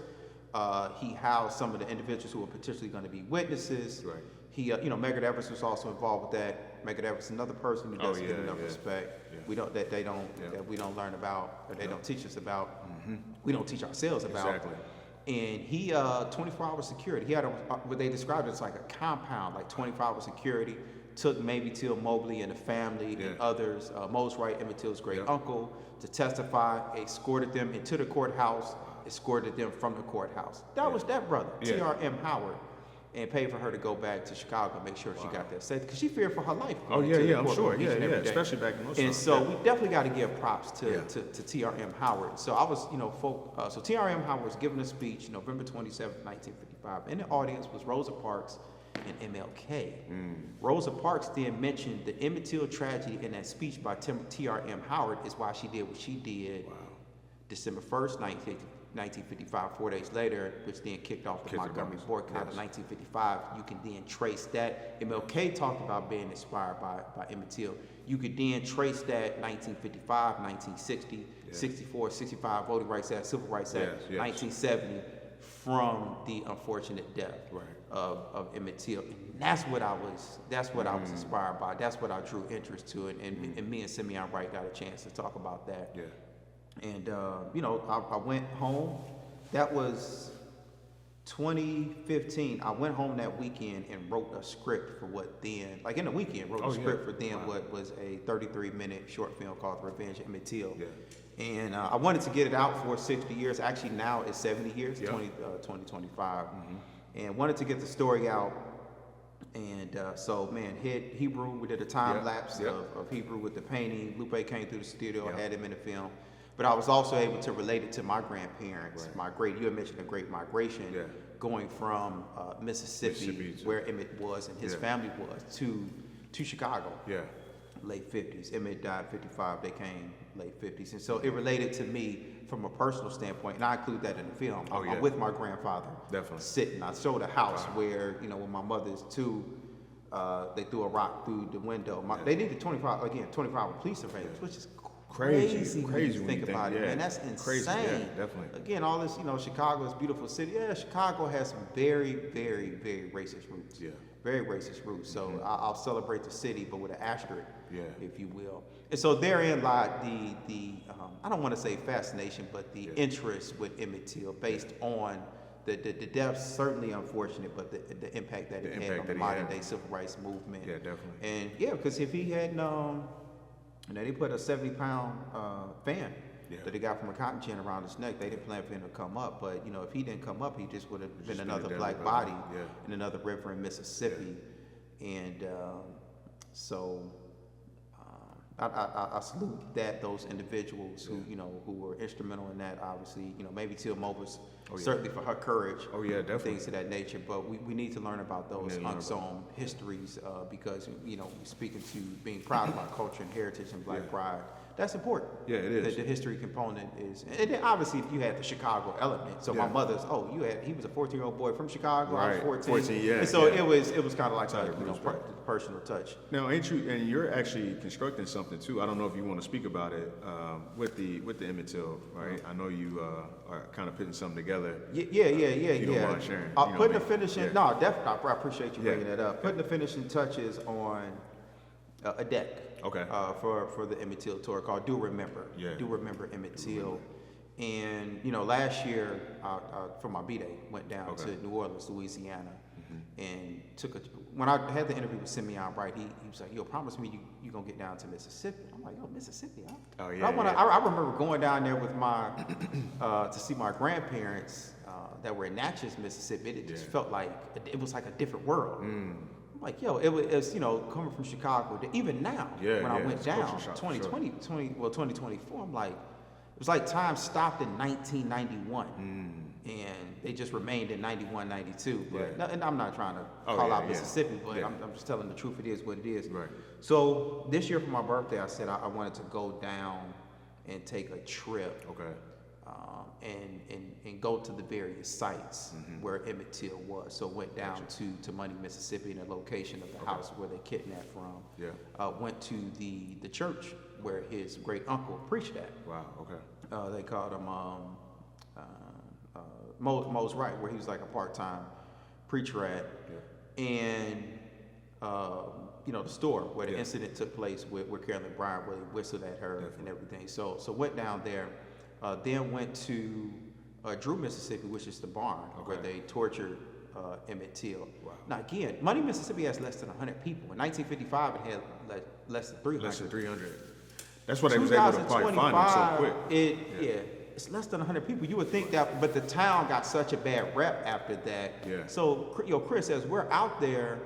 He housed some of the individuals who were potentially going to be witnesses. Right. He, Megadeth Evers was also involved with that. Megadeth Evers, another person who doesn't get enough respect. Yeah. That we don't learn about, or they don't teach us about. We don't teach ourselves about. Exactly. And he, 24-hour security. He had what they described as like a compound, like 24-hour security. Took Maybe Till Mobley and the family and others, Mose Wright, Emmett Till's great uncle, to testify. Escorted them into the courthouse. Escorted them from the courthouse. That was that brother, T.R.M. Howard, and paid for her to go back to Chicago and make sure she got there safe, because she feared for her life. I'm sure. Yeah, especially back in those times. And so we definitely got to give props to T.R.M. Howard. So I was, so T.R.M. Howard was giving a speech November 27th, 1955. In the audience was Rosa Parks and MLK. Rosa Parks then mentioned the Emmett Till tragedy in that speech by T.R.M. Howard is why she did what she did. December 1st, 1955, 4 days later, which then kicked off the Montgomery boycott of 1955. You can then trace that. MLK talked about being inspired by Emmett Till. You could then trace that 1955, 1960, 64, 65, Voting Rights Act, Civil Rights Act, 1970, from the unfortunate death of Emmett Till. And that's what I was inspired by. That's what I drew interest to. And me and Simeon Wright got a chance to talk about that. Yeah. And, I went home. That was 2015. I went home that weekend and wrote a script for what then, like in the weekend, wrote a script for then what was a 33-minute short film called Revenge of Emmett Till. Yeah. And I wanted to get it out for 60 years. Actually, now it's 70 years, 2025. And wanted to get the story out. And hit Hebrew. We did a time lapse of Hebrew with the painting. Lupe came through the studio, had him in the film. But I was also able to relate it to my grandparents. You had mentioned the Great Migration, going from Mississippi, where Emmett was and his family was, to Chicago. Yeah. Late 50s. Emmett died 55. They came late 50s. And so it related to me from a personal standpoint, and I include that in the film. I'm with my grandfather. Definitely. Sitting. I showed a house where, when my mother's too, they threw a rock through the window. They needed 24-hour police surveillance, which is crazy when you think about it, man. That's insane. Crazy. Yeah, definitely. Again, all this, Chicago is a beautiful city. Yeah, Chicago has some very, very, very racist roots. Yeah. Very racist roots. So I'll celebrate the city, but with an asterisk, if you will. And so therein lied the I don't want to say fascination, but the interest with Emmett Till, based on the deaths, certainly unfortunate, but the impact that it had on the modern day civil rights movement. Yeah, definitely. And because if he had they put a 70-pound fan that he got from a cotton gin around his neck. They didn't plan for him to come up, but if he didn't come up, he just would have been another black body in another river in Mississippi. And I salute those individuals who who were instrumental in that. Obviously, maybe Till Mobus, certainly for her courage. Oh yeah, definitely. Things of that nature. But we need to learn about those unsung histories because speaking to being proud of our culture and heritage and Black pride. That's important. Yeah, it is. The history component is, and then obviously you had the Chicago element. So my mother's, he was a 14-year-old boy from Chicago. I was 14. 14, yeah. And so yeah. it was kind of like a personal touch. Now, ain't you? And you're actually constructing something too. I don't know if you want to speak about it with the Emmett Till, right? I know you are kind of putting something together. Yeah. You don't mind sharing. Putting the finishing, no, definitely. I appreciate you bringing that up. Putting the finishing touches on a deck. Okay. For the Emmett Till tour called Do Remember. Yeah. Do Remember Emmett Till. And last year for my B-Day went down to New Orleans, Louisiana, and when I had the interview with Simeon Bright, he was like, "Yo, promise me you gonna get down to Mississippi." I'm like, "Yo, Mississippi, huh?" Oh yeah. I remember going down there with my to see my grandparents that were in Natchez, Mississippi. It just felt like it was like a different world. I'm like, yo, it was coming from Chicago. Even now, when I went down, 2024, I'm like, it was like time stopped in 1991, and they just remained in 91, 92. But and I'm not trying to call out Mississippi, but I'm just telling the truth. It is what it is. Right. So this year for my birthday, I said I wanted to go down and take a trip. Okay. And go to the various sites where Emmett Till was. So went down to Money, Mississippi, and the location of the house where they kidnapped from. Yeah. Went to the church where his great uncle preached at. Wow. Okay. They called him Mo's Right, where he was like a part-time preacher at. Yeah. And the store where the incident took place where Carolyn Bryant really whistled at her and everything. So went down there. Then went to Drew, Mississippi, which is the barn where they tortured Emmett Till. Wow. Now again, Money, Mississippi has less than 100 people. In 1955, it had less than 300. Less than 300. That's why they was able to probably find them so quick. It's less than 100 people. You would think that, but the town got such a bad rep after that. Yeah. So, Chris, as we're out there,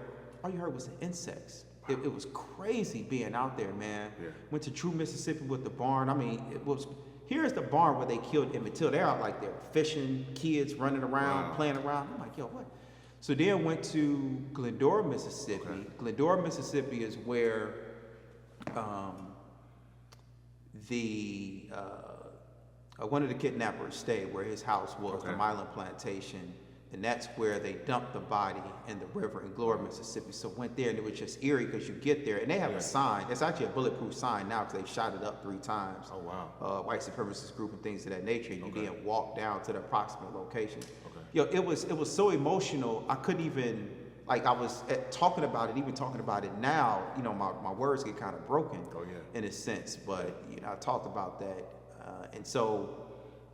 all you heard was the insects. Wow. It was crazy being out there, man. Yeah. Went to True, Mississippi with the barn. I mean, it was. Here's the barn where they killed Emmett Till. They're out like they're fishing, kids running around, playing around. I'm like, yo, what? So then went to Glendora, Mississippi. Okay. Glendora, Mississippi is where one of the kidnappers stayed, where his house was, the Milan Plantation. And that's where they dumped the body in the river in Glendora, Mississippi. So went there, and it was just eerie because you get there, and they have a sign. It's actually a bulletproof sign now because they've shot it up 3 times. Oh, wow. White supremacist group and things of that nature. And you didn't walk down to the approximate location. Okay. Yo, it was so emotional. I couldn't even, like, I was talking about it now, my words get kind of broken in a sense. But, I talked about that. And so,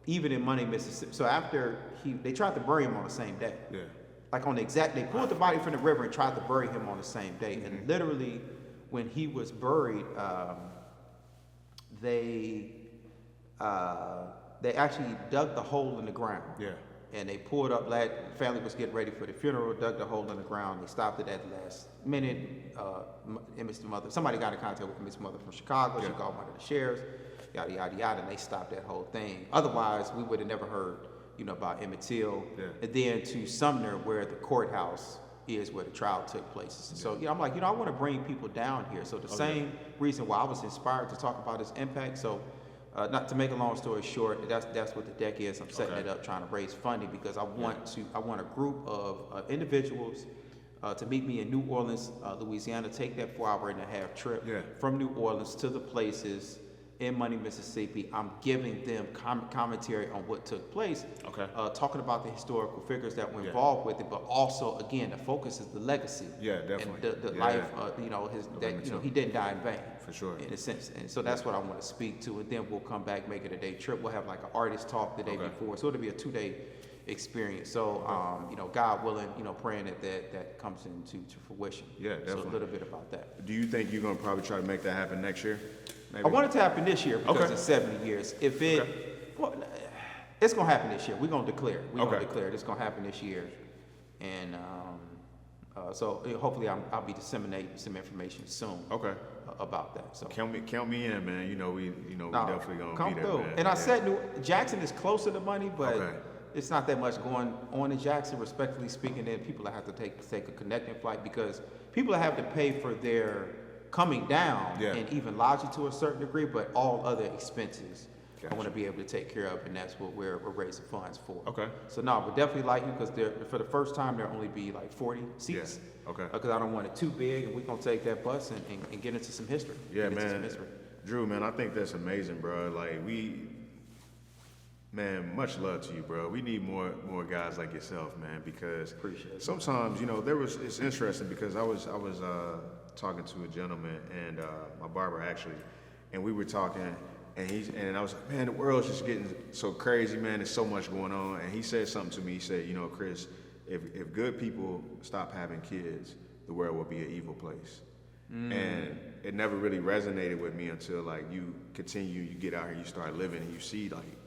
even in Money, Mississippi. So after they tried to bury him on the same day. Yeah. Like they pulled the body from the river and tried to bury him on the same day. And literally, when he was buried, they actually dug the hole in the ground. Yeah. And they pulled up. The family was getting ready for the funeral. Dug the hole in the ground. They stopped it at the last minute. Emmett's mother. Somebody got in contact with Emmett's mother from Chicago. Yeah. She called one of the sheriffs. Yada, yada, yada, and they stopped that whole thing. Otherwise, we would have never heard, about Emmett Till. Yeah. And then to Sumner, where the courthouse is, where the trial took place. So, I'm like, I want to bring people down here. So the same reason why I was inspired to talk about his impact. So, not to make a long story short, that's what the deck is. I'm setting it up, trying to raise funding because I want a group of individuals to meet me in New Orleans, Louisiana. Take that 4.5-hour trip from New Orleans to the places in Money, Mississippi. I'm giving them commentary on what took place, talking about the historical figures that were involved with it, but also, again, the focus is the legacy. Yeah, definitely. And the life, he didn't die in vain. For sure. In a sense. And so that's what I want to speak to. And then we'll come back, make it a day trip. We'll have like an artist talk the day before. So it'll be a 2-day experience. So, God willing, praying that comes into fruition. Yeah, definitely. So a little bit about that. Do you think you're going to probably try to make that happen next year? Maybe? I want it to happen this year because it's 70 years. If it's going to happen this year. We're going to declare. We're going to declare it's going to happen this year. And So hopefully I'll be disseminating some information soon. Okay. About that. So Count me in, man. We definitely gonna be there, man. And I said Jackson is closer to money, but Okay. it's not that much going on in Jackson. Respectfully speaking, then people have to take a connecting flight because people have to pay for their coming down and even lodging to a certain degree, but all other expenses. Gotcha. I want to be able to take care of, and that's what we're raising funds for. Okay. So no, we're definitely lighting because for the first time there'll only be like 40 seats. Yeah. Okay. Because I don't want it too big, and we're gonna take that bus and get into some history. Yeah, Get into some man. history. Drew, man, I think that's amazing, bro. Like man, much love to you, bro. We need more guys like yourself, man, because Appreciate it. sometimes, it's interesting because I was talking to a gentleman and my barber actually, and we were talking. And I was like, man, the world's just getting so crazy, man. There's so much going on. And he said something to me. He said, Chris, if good people stop having kids, the world will be an evil place. And it never really resonated with me until like you get out here, you start living, and you see like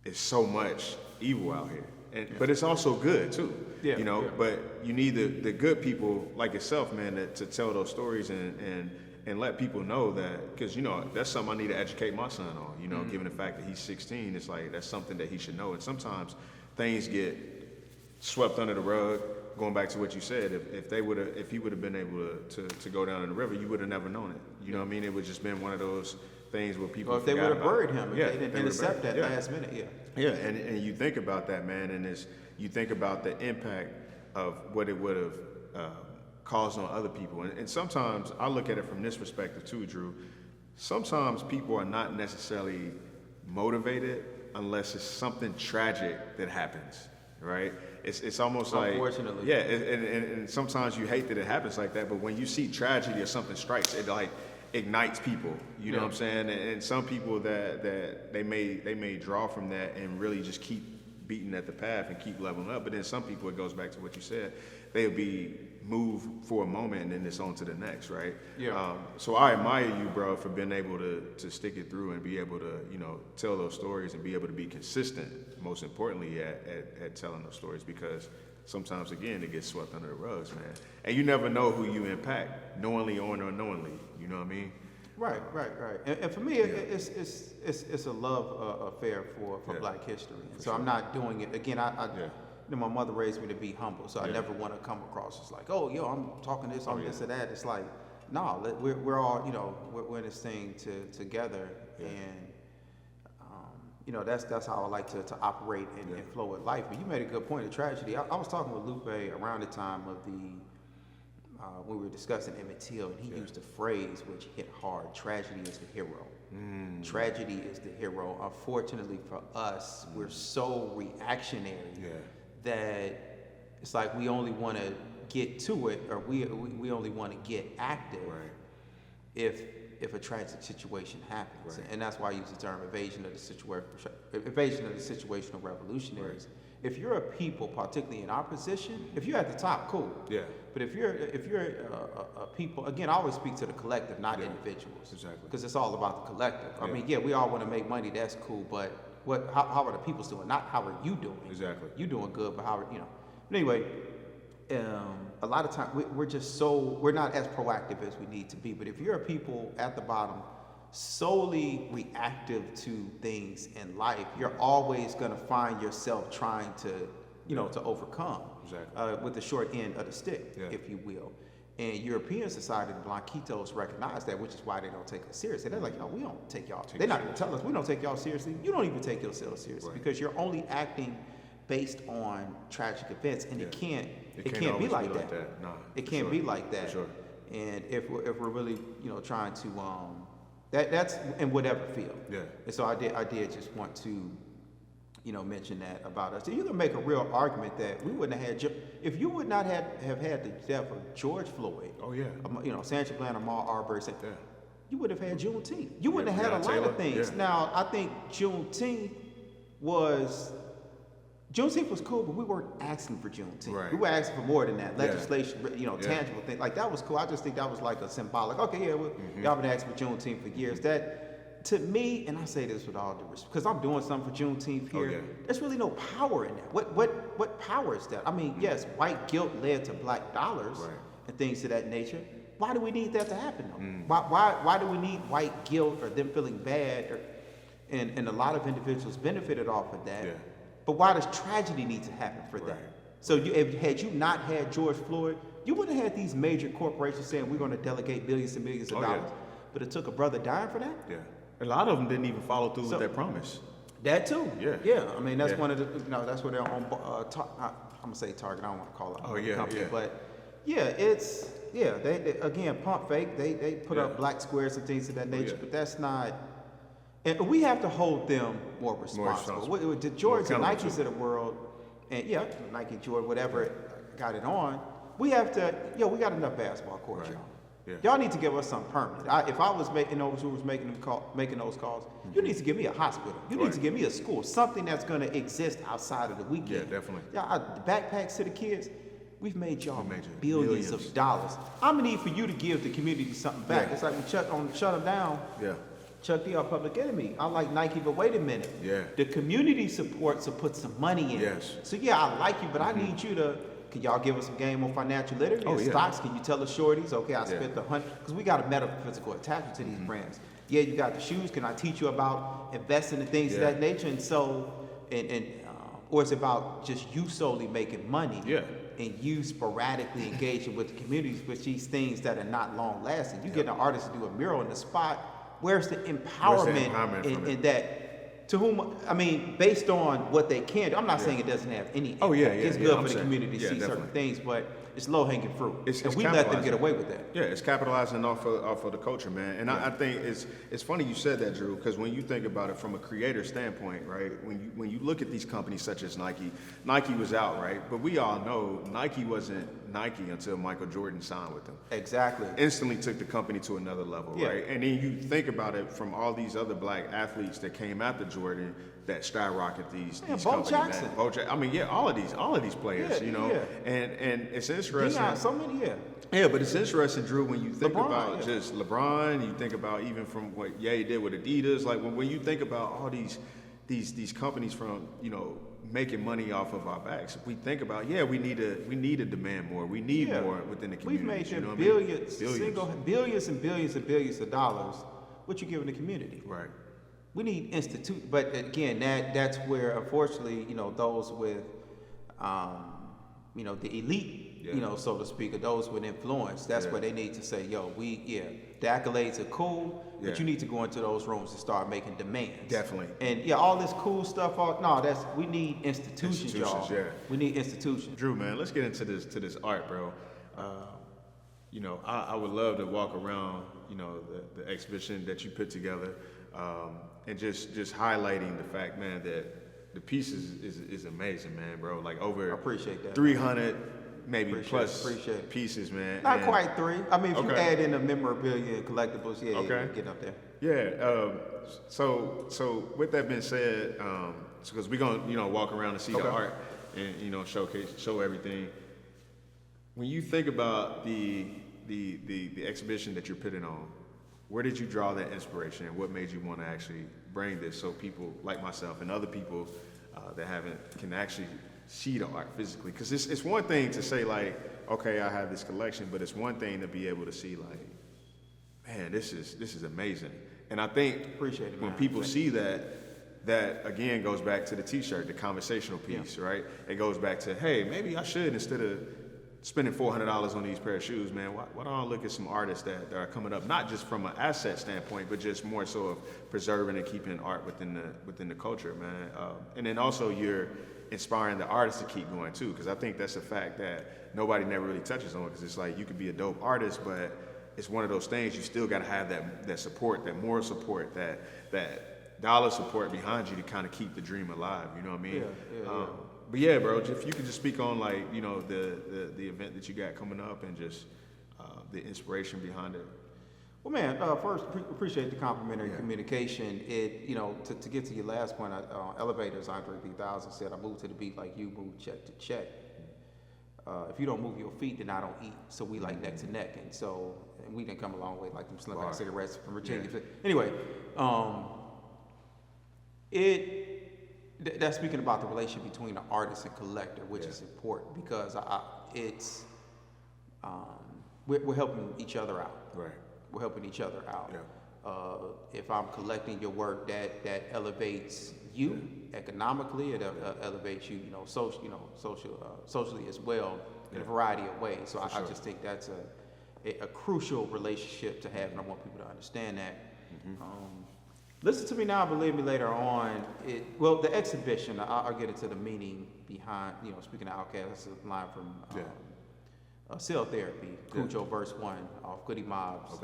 it's so much evil out here. But it's also good too. Yeah. But you need the good people like yourself, man, to tell those stories and let people know that, because that's something I need to educate my son on. Given the fact that he's 16, it's like that's something that he should know. And sometimes things get swept under the rug. Going back to what you said, if he would have been able to go down in the river, you would have never known it. You know what I mean? It would just been one of those things where people. Or if they would have buried him, yeah, they didn't intercept that last minute. Yeah, and you think about that, man, and you think about the impact of what it would have caused on other people. And sometimes I look at it from this perspective too, Drew. Sometimes people are not necessarily motivated unless it's something tragic that happens, right? It's almost like, unfortunately. Yeah, and sometimes you hate that it happens like that, but when you see tragedy or something strikes, it like ignites people, you know what I'm saying? And some people that they may draw from that and really just keep beating at the path and keep leveling up. But then some people, it goes back to what you said, they'll be moved for a moment and then it's on to the next, right? Yeah. So I admire you, bro, for being able to stick it through and be able to, tell those stories and be able to be consistent, most importantly, at telling those stories, because sometimes, again, it gets swept under the rugs, man. And you never know who you impact, knowingly or unknowingly, you know what I mean? Right. And for me, it's a love affair for Black history. And so I'm not doing it again. My mother raised me to be humble, so I never want to come across as like, oh, I'm talking this, this or that. It's like, no, we're all, we're in this thing together, and that's how I like to operate and flow with life. But you made a good point of tragedy. I was talking with Lupe around the time of when we were discussing Emmett Till, and he used a phrase which hit hard: tragedy is the hero. Tragedy is the hero. Unfortunately for us, we're so reactionary that it's like we only want to get to it, or we only want to get active if a tragic situation happens. And that's why I use the term evasion of the situational revolutionaries. If you're a people, particularly in our position, if you're at the top, cool. Yeah. But if you're a people, again, I always speak to the collective, not individuals. Exactly. Because it's all about the collective. I mean, we all want to make money. That's cool. But how are the peoples doing? Not how are you doing? Exactly. You doing good, but how are But anyway, a lot of times we're not as proactive as we need to be. But if you're a people at the bottom, solely reactive to things in life, you're always going to find yourself trying to to overcome with the short end of the stick, if you will. And European society, the Blanquitos, recognize that, which is why they don't take us seriously. They're like, we don't take y'all. They're not going to tell us we don't take y'all seriously. You don't even take yourself seriously because you're only acting based on tragic events, and it can't be like that. No, it can't be like that. For sure. And if we're really trying to that's in whatever field. Yeah. And so I did just want to mention that about us. So you can make a real argument that we wouldn't have had if you would not have had the death of George Floyd. Oh yeah. Sandra Bland, Ahmaud Arbery. You would have had Juneteenth. You wouldn't have had a lot of things. Yeah. Now I think Juneteenth was cool, but we weren't asking for Juneteenth. Right. We were asking for more than that. Legislation, tangible things. Like that was cool. I just think that was like a symbolic. Okay, y'all been asking for Juneteenth for years. to me, and I say this with all due respect, because I'm doing something for Juneteenth here. Oh, yeah. There's really no power in that. What power is that? I mean, yes, white guilt led to black dollars and things of that nature. Why do we need that to happen though? Why do we need white guilt or them feeling bad? And a lot of individuals benefited off of that. Yeah. But why does tragedy need to happen for that? So had you not had George Floyd, you wouldn't have had these major corporations saying we're going to delegate billions and millions of dollars. But it took a brother dying for that? Yeah. A lot of them didn't even follow through with their promise. That too. Yeah. Yeah. I mean, that's one of the, that's where they're on, I'm going to say Target. I don't want to call it a company. But yeah, they again, pump fake. They put up black squares and things of that nature, but that's not, and we have to hold them more responsible. With the Jordans and Nikes of the world, and Nike, Jordan, whatever got it on, we have to, we got enough basketball courts, y'all. Yeah. Y'all need to give us something permanent. If I was making those who was making those calls, you need to give me a hospital. You need to give me a school, something that's going to exist outside of the weekend. Yeah, definitely. The backpacks to the kids, we've made y'all billions of dollars. I'm gonna need for you to give the community something back. It's like we shut them down. Yeah. Chuck D, our public enemy. I like Nike, but wait a minute. Yeah. The community supports to put some money in. Yes. So I like you, but I need you to. Can y'all give us some game on financial literacy and stocks? Can you tell the shorties, okay, I spent $100, because we got a metaphysical attachment to these brands. Yeah, you got the shoes. Can I teach you about investing in things of that nature? And so, or is it about just you solely making money? Yeah. And you sporadically engaging with the communities with these things that are not long lasting. You get an artist to do a mural in the spot. Where's the empowerment in that? To whom, I mean, based on what they can do, I'm not saying it doesn't have any impact. It's good for the community to see certain things, but it's low-hanging fruit. And we let them get away with that. Yeah, it's capitalizing off of the culture, man. And I think it's funny you said that, Drew, because when you think about it from a creator standpoint, right, when you look at these companies such as Nike was out, right? But we all know Nike wasn't Nike until Michael Jordan signed with them. Exactly. Instantly took the company to another level, right? And then you think about it from all these other black athletes that came after Jordan that skyrocket these Bo Jackson. I mean, all of these players, and it's interesting. Deion, so many, Yeah, but it's interesting, Drew, when you think about just LeBron, you think about even from what Ye did with Adidas, like when you think about all these companies from, making money off of our backs, we think about, we need to demand more. We need more within the community. We've made them billions and billions and billions of dollars. What you giving the community? Right. We need but again, that's where unfortunately, those with, the elite, so to speak, or those with influence, that's where they need to say, the accolades are cool, but you need to go into those rooms and start making demands. Definitely. And all this cool stuff, we need institutions, y'all. Yeah. We need institutions. Drew, man, let's get into this art, bro. I would love to walk around, the exhibition that you put together, and just highlighting the fact, man, that the piece is amazing, man, bro. Like over I appreciate that. 300 maybe plus pieces, man. Not quite 3. I mean, if you add in the memorabilia and collectibles, get up there. Yeah. So with that being said, because we're gonna walk around and see the art and show everything. When you think about the exhibition that you're putting on, where did you draw that inspiration, and what made you want to actually bring this so people like myself and other people that can actually see the art physically? Because it's one thing to say like, okay, I have this collection, but it's one thing to be able to see like, man, this is amazing. And I think appreciate it, when people see that again goes back to the T-shirt, the conversational piece, right? It goes back to, hey, maybe I should, instead of spending $400 on these pair of shoes, man, why don't I look at some artists that are coming up, not just from an asset standpoint, but just more so of preserving and keeping art within the culture, man. And then also you're inspiring the artists to keep going too, because I think that's a fact that nobody never really touches on, because it's like you could be a dope artist, but it's one of those things you still got to have that support, that moral support, that dollar support behind you to kind of keep the dream alive. You know what I mean? But yeah, bro, if you could just speak on like, the event that you got coming up and just the inspiration behind it. Well, man, first, appreciate the complimentary communication. To get to your last point, Elevators, Andre 3000 said, I moved to the beat like you moved check to check. if you don't move your feet, then I don't eat. So we like neck to neck, and so and we didn't come a long way like them slim back cigarettes from Virginia. Yeah. Anyway, that's speaking about the relationship between the artist and collector, which is important because we're helping each other out. Right. We're helping each other out. Yeah. If I'm collecting your work, that elevates you economically. It elevates you, socially as well in a variety of ways. So I just think that's a crucial relationship to have, and I want people to understand that. Listen to me now, believe me later on. The exhibition, I'll get into the meaning behind, speaking of Outkast, that's a line from Cell Therapy, Cujo Verse 1 off Goody Mob's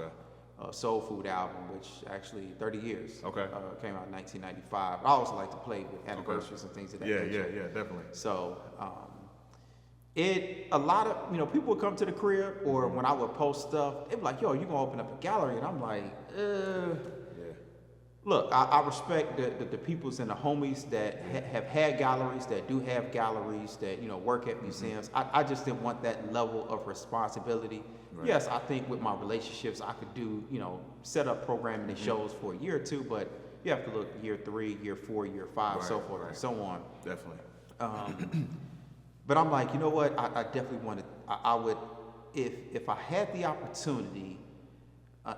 Soul Food album, which actually 30 years came out in 1995. I also like to play with anniversaries and things of that nature. Yeah, definitely. So a lot of, people would come to the crib, or when I would post stuff, they'd be like, yo, you gonna open up a gallery? And I'm like, Look, I respect the peoples and the homies that have had galleries, that do have galleries, that work at museums. I just didn't want that level of responsibility. Right. Yes, I think with my relationships, I could do set up programming and shows for a year or two, but you have to look year 3, year 4, year 5, so forth and so on. Definitely. But I'm like, you know what? I definitely wanted. I would, if I had the opportunity.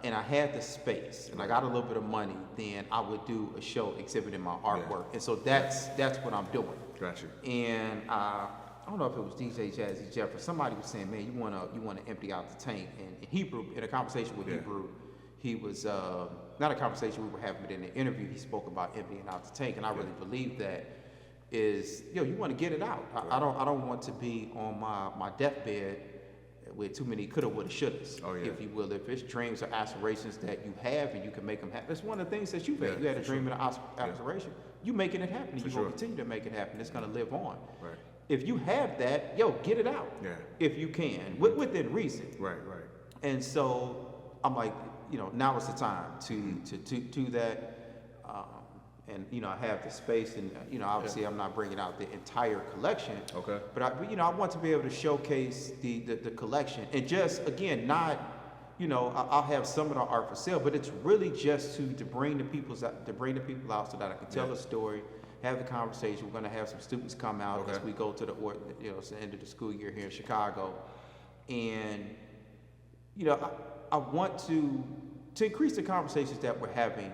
And I had the space, and I got a little bit of money, then I would do a show exhibiting my artwork. And so that's what I'm doing. Gotcha. And I don't know if it was DJ Jazzy Jeff or somebody was saying, man, you wanna empty out the tank. And Hebrew, in a conversation with Hebrew, he was not a conversation we were having, but in an interview, he spoke about emptying out the tank, and I really believe that is, you want to get it out. I don't want to be on my deathbed with too many coulda, woulda, shouldas, if you will. If it's dreams or aspirations that you have and you can make them happen, it's one of the things that you've had. You had a dream and an aspiration. You making it happen. You're going to continue to make it happen. It's going to live on. Right. If you have that, get it out. Yeah. If you can, within reason. Right. And so I'm like, now is the time to do that. And I have the space, and obviously I'm not bringing out the entire collection. Okay. But I want to be able to showcase the collection, and just again, not, I'll have some of the art for sale, but it's really just to bring the people out so that I can tell a story, have the conversation. We're going to have some students come out as we go to it's the end of the school year here in Chicago, and I want to increase the conversations that we're having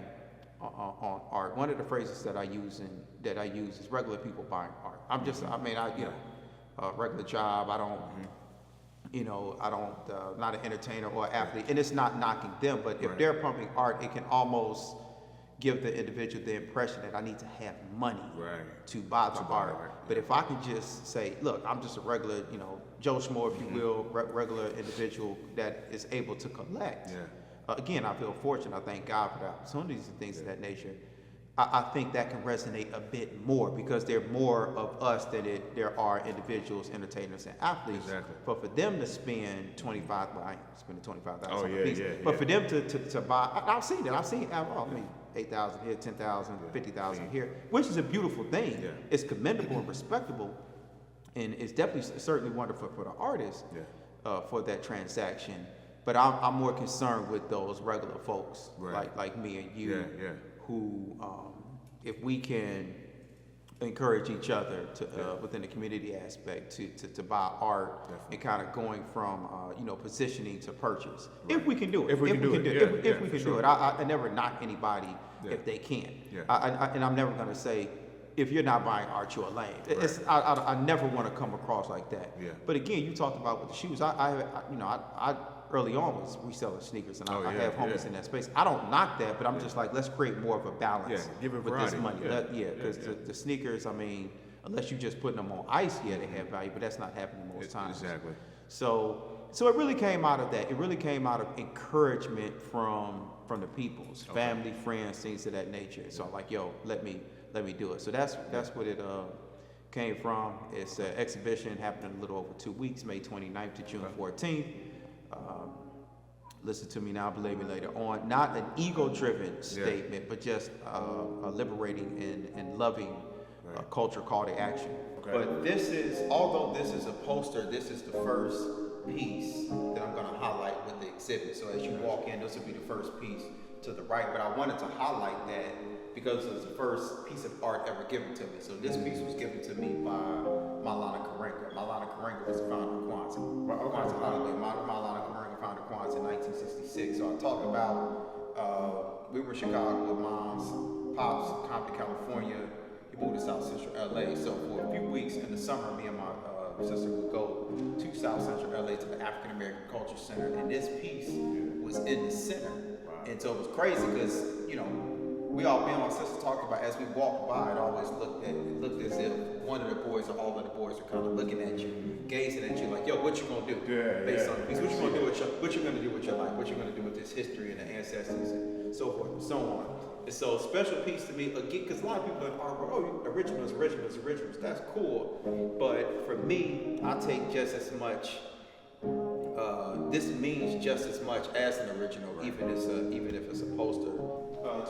on art. One of the phrases that I use is regular people buying art. A regular job. I don't, not an entertainer or athlete, and it's not knocking them, but if they're pumping art, it can almost give the individual the impression that I need to have money to buy the art. But if I can just say, look, I'm just a regular, Joe Schmo, if you will, regular individual that is able to collect. Again, I feel fortunate. I thank God for the opportunities and things of that nature. I think that can resonate a bit more because there are more of us than there are individuals, entertainers, and athletes. Exactly. But for them to spend I ain't spending $25,000 on a piece. But for them to buy, I've seen it. I've seen, $8,000 here, $10,000, $50,000 here, which is a beautiful thing. Yeah. It's commendable and respectable, and it's definitely certainly wonderful for the artist for that transaction. But I'm more concerned with those regular folks like me and you, who, if we can encourage each other to within the community aspect to buy art and kind of going from positioning to purchase, if we can do it, if we can do it. I never knock anybody if they can, and I'm never going to say, if you're not buying art, you're a lame. I never want to come across like that. But again, you talked about with the shoes. I early on was reselling sneakers, and I have homies in that space. I don't knock that, but I'm just like, let's create more of a balance give it with variety. this money. Because the sneakers, unless you're just putting them on ice, they have value, but that's not happening most times. Exactly. So it really came out of that. It really came out of encouragement from the peoples, family, friends, things of that nature. So I'm like, let me do it. So that's what it came from. It's an exhibition happening a little over 2 weeks, May 29th to June 14th. Listen to me now, believe me later on. Not an ego-driven statement, but just a liberating and loving culture call to action. Okay. But although this is a poster, this is the first piece that I'm going to highlight with the exhibit. So as you walk in, this will be the first piece to the right. But I wanted to highlight that because it was the first piece of art ever given to me. So this piece was given to me by Maulana Karenga. Maulana Karenga was the founder of Kwanzaa. Kwanzaa holiday. Maulana Karenga founded Kwanzaa in 1966. So I talk about, we were in Chicago with Mom's, Pops, Compton, California. He moved to South Central LA. So for a few weeks in the summer, me and my sister would go to South Central LA to the African American Culture Center. And this piece was in the center. Wow. And so it was crazy because, you know, me and my sister talked about as we walked by, it always looked as if one of the boys or all of the boys were kind of looking at you, gazing at you like, yo, what you gonna do? Based on the piece. What you gonna do with your life? What you gonna do with this history and the ancestors and so forth and so on. And so special piece to me, again, because a lot of people in art, originals, that's cool. But for me, I take just as much, this means just as much as an original, even if it's a poster.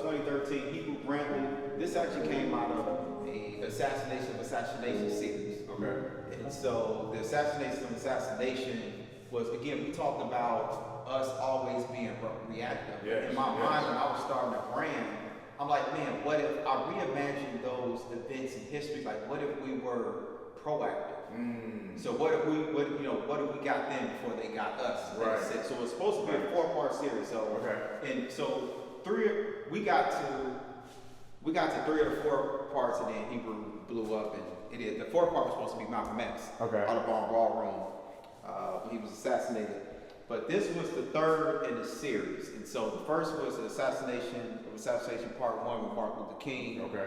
2013, Hebrew Brantley. This actually came out of a assassination series. Okay. And so the assassination was, again, we talked about us always being reactive. Yes, in my mind, when I was starting a brand, I'm like, man, what if I reimagined those events in history? Like, what if we were proactive? So what if we got them before they got us? Right. So it's supposed to be a 4-part series. So and so we got to 3 or 4 parts, and then Hebrew blew up, and the 4th part was supposed to be Malcolm X. Okay. Audubon Ballroom. He was assassinated. But this was the 3rd in the series, and so the first was the assassination part 1 with Martin Luther King. Okay.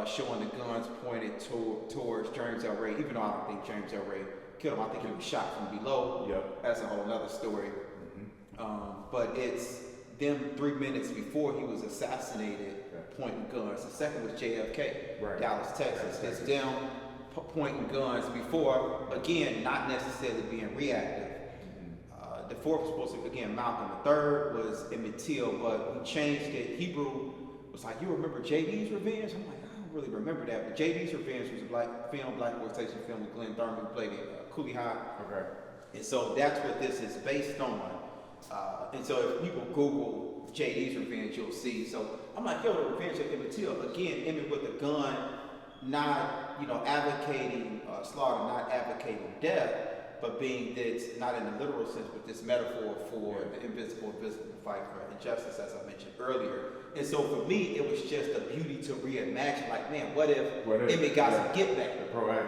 Showing the guns pointed towards James L. Ray, even though I don't think James L. Ray killed him. I think he was shot from below. Yep. That's a whole nother story. But it's them 3 minutes before he was assassinated, pointing guns. The second was JFK, Dallas, Texas. It's them pointing guns before, again, not necessarily being reactive. The 4th was supposed to be, again, Malcolm. The 3rd was Emmett Till, but we changed it. Hebrew was like, you remember J.D.'s Revenge? I'm like, I don't really remember that. But J.D.'s Revenge was a black exploitation film with Glenn Thurman, who played it, Cooley High. Okay. And so that's what this is based on. And so if people Google J.D.'s Revenge, you'll see. So I'm like, yo, the Revenge of Emmett Till. Again, Emmett with a gun, not, advocating slaughter, not advocating death, but being that, not in the literal sense, but this metaphor for the invisible fight for injustice, as I mentioned earlier. And so for me, it was just a beauty to reimagine, like, man, what if Emmett got some get back,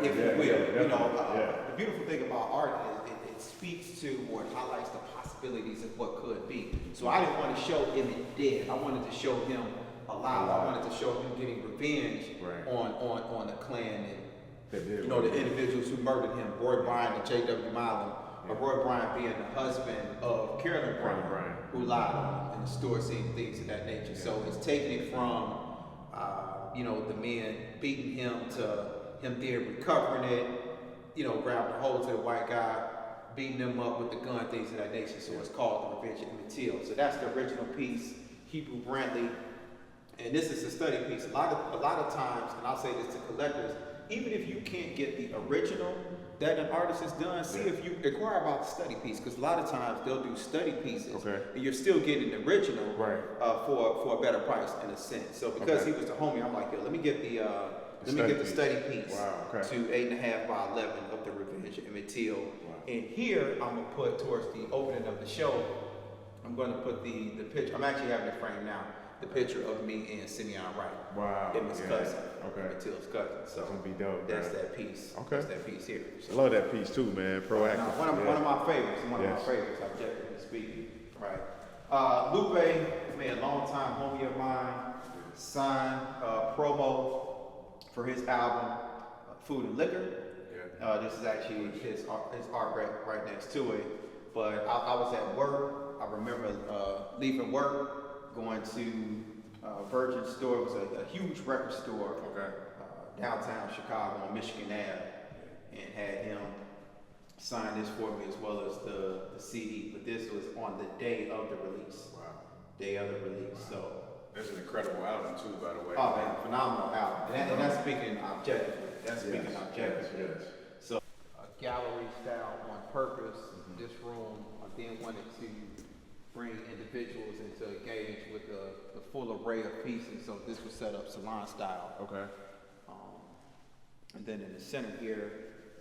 if you will. The beautiful thing about art is it speaks to or it highlights the possibilities of what could be. So I didn't want to show Emmett dead. I wanted to show him alive. I wanted to show him getting revenge on the Klan and the individuals who murdered him, Roy Bryant and J.W. Milam. Roy Bryant being the husband of Carolyn Bryant, who lied on him in the store scene, things of that nature. So it's taking it from, the men beating him to him there recovering it, grabbing a hold to the white guy, beating him up with the gun, things of that nature. So it's called The Revenge of Emmett Till. So that's the original piece, Hebrew Brantley. And this is a study piece. A lot of times, and I'll say this to collectors, even if you can't get the original that an artist has done, see if you inquire about the study piece, because a lot of times they'll do study pieces, and you're still getting the original for a better price in a sense. So because he was the homie, I'm like, yo, let me get the study piece to 8.5 by 11 of The Revenge of Emmett Till. And here I'm gonna put towards the opening of the show, I'm gonna put the picture. I'm actually having it framed now. The picture of me and Simeon Wright. Wow. Emmett's cousin. Emmett Till's cousin. So that's gonna be dope. That's that piece. That's that piece here. So, love that piece too, man. Proactive. One of my favorites. Objectively speaking. Right. Lupe, man, long time homie of mine, signed promo for his album, Food and Liquor. This is actually his art right next to it. But I was at work. I remember leaving work, going to Virgin store. It was a huge record store downtown Chicago on Michigan Ave, and had him sign this for me as well as the CD. But this was on the day of the release. Day of the release. So it's an incredible album too, by the way. Oh man, phenomenal album. And that's speaking objectively. That's speaking objectively. Yes. So a gallery style on purpose. This room, I then wanted to bring individuals and to engage with the full array of pieces. So this was set up salon style. Okay. And then in the center here,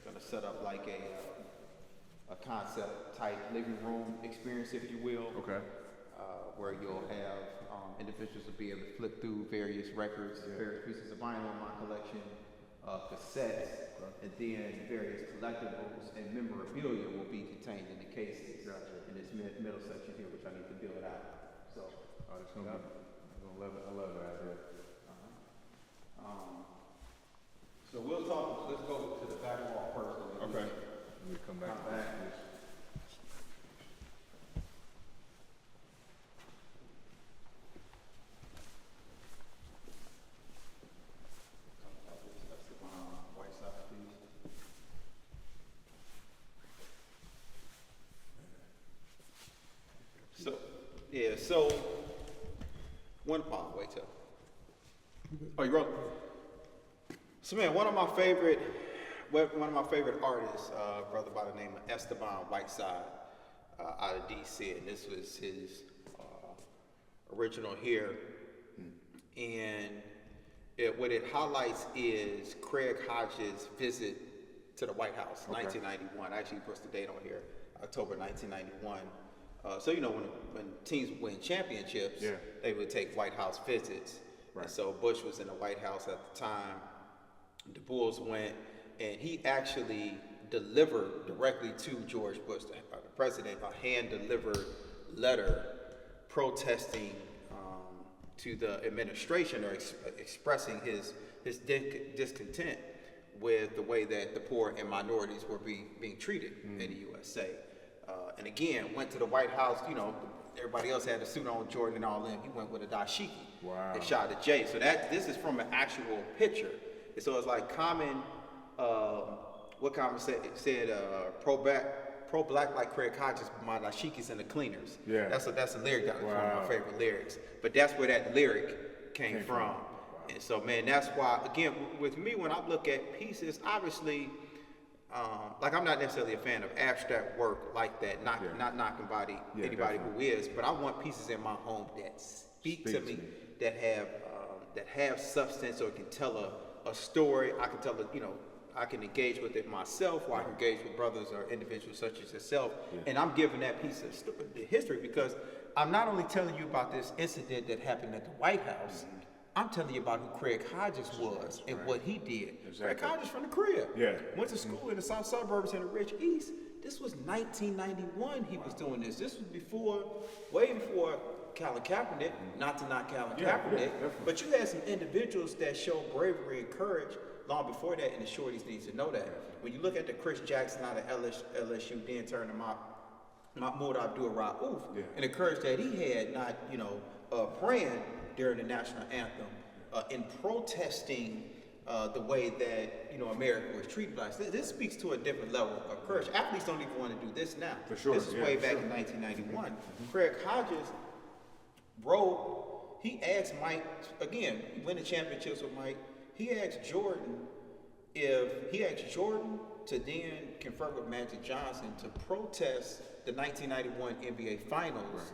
gonna set up like a concept type living room experience, if you will. Okay. Where you'll have individuals will be able to flip through various records, various pieces of vinyl in my collection, cassettes, and then various collectibles and memorabilia will be contained in the cases in this middle section here, which I need to build out. So, I'm gonna love it. I love that idea. So we'll talk. Let's go to the back wall first. Okay. We come back. So one wait till. Oh, you wrote. So man, one of my favorite artists, brother by the name of Esteban Whiteside, out of DC, and this was his original here. And what it highlights is Craig Hodges' visit to the White House, 1991. I actually puts the date on here, October 1991. So you know when teams win championships, they would take White House visits. Right. And so Bush was in the White House at the time. The Bulls went, and he actually delivered directly to George Bush, the president, a hand-delivered letter protesting to the administration, or expressing his discontent with the way that the poor and minorities were being treated in the USA. And again, went to the White House, you know, everybody else had a suit on, Jordan and all them. He went with a dashiki. Wow. And shot at Jay. So this is from an actual picture. And so it's like Common, what Common said, pro-black like Craig Hodges, but my dashikis in the cleaners. Yeah. That's a lyric that was one of my favorite lyrics. But that's where that lyric came from. Wow. And so, man, that's why, again, with me, when I look at pieces, obviously, like I'm not necessarily a fan of abstract work like that, not knocking anybody who is, but I want pieces in my home that speak to me, that have substance, or can tell a story. I can tell I can engage with it myself, or I can engage with brothers or individuals such as yourself, and I'm giving that piece of history, because I'm not only telling you about this incident that happened at the White House, I'm telling you about who Craig Hodges was and what he did. Craig Hodges from the crib. Went to school in the south suburbs in the rich east. This was 1991 he was doing this. This was way before Colin Kaepernick, not to knock Colin Kaepernick, but you had some individuals that showed bravery and courage long before that, and the shorties need to know that. When you look at the Chris Jackson out of LSU, then turned him out, Mahmoud Abdul-Rauf, and the courage that he had, not, praying during the national anthem, in protesting the way that America was treated. This speaks to a different level of courage. Athletes don't even want to do this now. For sure. This is way back in 1991. Craig Hodges wrote. He asked Mike again. He won the championships with Mike. He asked Jordan to then confer with Magic Johnson to protest the 1991 NBA Finals.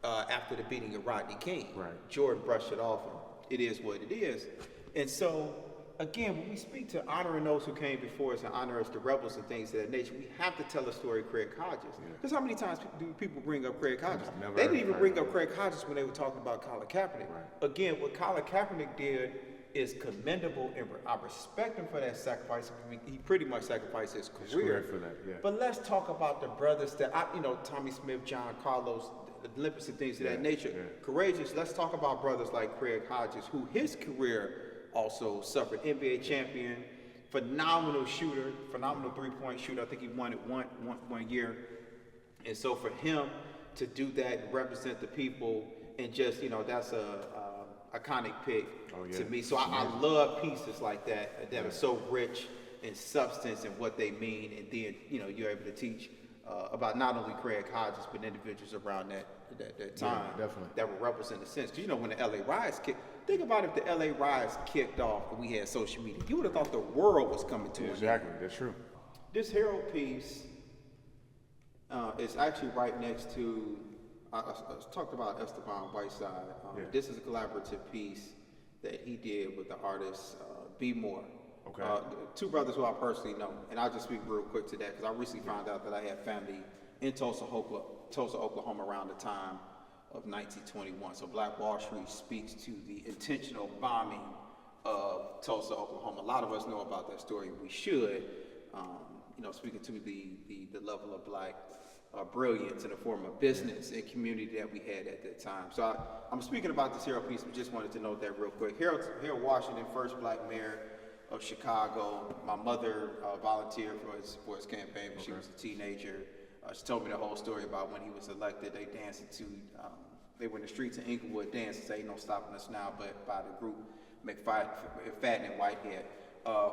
After the beating of Rodney King. Jordan brushed it off, and it is what it is. And so, again, when we speak to honoring those who came before us and honor us, the rebels and things of that nature, we have to tell the story of Craig Hodges. Because how many times do people bring up Craig Hodges? They didn't even bring up Craig Hodges when they were talking about Colin Kaepernick. Again, what Colin Kaepernick did is commendable, and I respect him for that sacrifice. I mean, he pretty much sacrificed his career for that. But let's talk about the brothers that Tommy Smith, John Carlos, the Olympics and things of that nature. Courageous. Let's talk about brothers like Craig Hodges, who his career also suffered. NBA champion, phenomenal shooter, phenomenal three-point shooter. I think he won it one year. And so for him to do that and represent the people, and just that's a iconic pick to me. So I love pieces like that are so rich in substance and what they mean, and then you're able to teach about not only Craig Hodges, but individuals around that time definitely. that would represent the sense. 'Cause you know, when the LA riots kicked, think about if the LA riots kicked off and we had social media, you would have thought the world was coming to an end. Exactly, that's true. This Harold piece is actually right next to, I talked about Esteban Whiteside. This is a collaborative piece that he did with the artist B. Moore. Okay. Two brothers who I personally know. And I'll just speak real quick to that because I recently found out that I had family in Tulsa, Oklahoma around the time of 1921. So Black Wall Street speaks to the intentional bombing of Tulsa, Oklahoma. A lot of us know about that story. We should. You know, speaking to the level of Black brilliance in the form of business and community that we had at that time. So I'm speaking about this Harold piece, but just wanted to note that real quick. Harold Washington, first Black mayor of Chicago. My mother volunteered for his campaign when she was a teenager. She told me the whole story about when he was elected. They danced they were in the streets of Inglewood dancing, say no stopping us now, but by the group McFadden and Whitehead.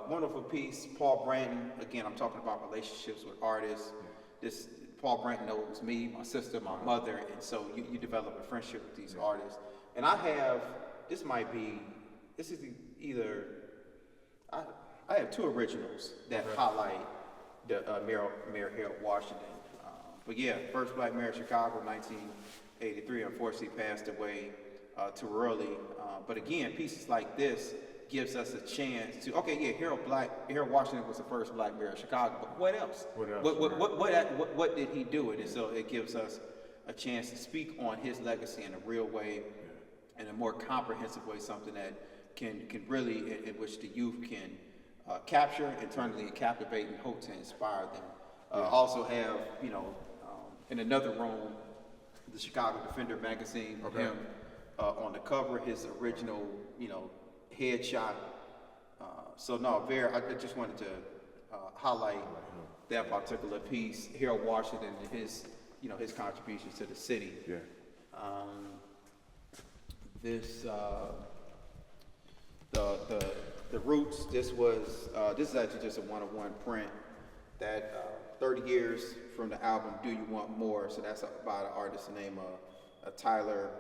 Wonderful piece. Paul Branton, again, I'm talking about relationships with artists. This Paul Branton knows me, my sister, my mother, and so you develop a friendship with these artists. And I have two originals that highlight the Mayor Harold Washington. But yeah, first Black mayor of Chicago, 1983, unfortunately passed away too early. But again, pieces like this gives us a chance to, Harold Washington was the first Black mayor of Chicago, but what else? What did he do? And so it gives us a chance to speak on his legacy in a real way, in a more comprehensive way, something that can really, in which the youth can capture internally and captivate and hope to inspire them. Also have, in another room, the Chicago Defender magazine with him on the cover, his original, headshot. I just wanted to highlight that particular piece, Harold Washington and his contributions to the city. Yeah. The Roots. This is actually just a one-of-one print that 30 years from the album Do You Want More? So that's by an artist named Tyler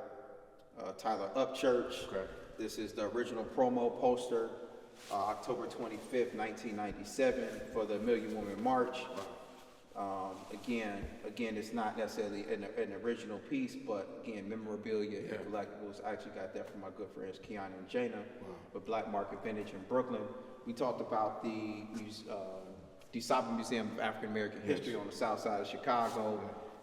Upchurch. Okay. This is the original promo poster, October 25th, 1997 for the Million Woman March. Again, it's not necessarily an original piece, but again, memorabilia and collectibles. I actually got that from my good friends Kiana and Jana with Black Market Vintage in Brooklyn. We talked about the DeSable Museum of African American History on the south side of Chicago,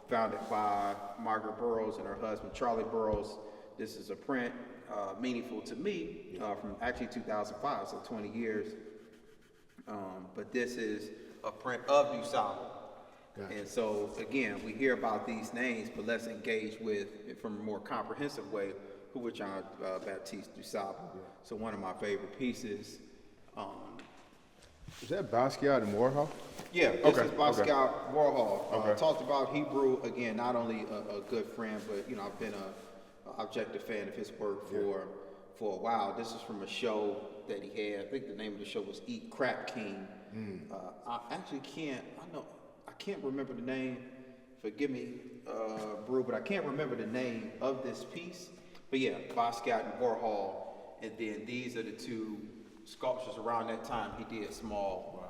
founded by Margaret Burroughs and her husband Charlie Burroughs. This is a print meaningful to me from actually 2005, so 20 years. But this is a print of DeSable. Gotcha. And so again, we hear about these names, but let's engage with, from a more comprehensive way, who was John Baptiste DeSable. So one of my favorite pieces. Is that Basquiat and Warhol? Yeah, this is Basquiat Warhol. Talked about Hebrew, again, not only a good friend, but I've been an objective fan of his work for a while. This is from a show that he had. I think the name of the show was Eat Crap King. I actually can't remember the name. Forgive me, Brew, but I can't remember the name of this piece. But yeah, Basquiat and Warhol, and then these are the two sculptures around that time. He did small,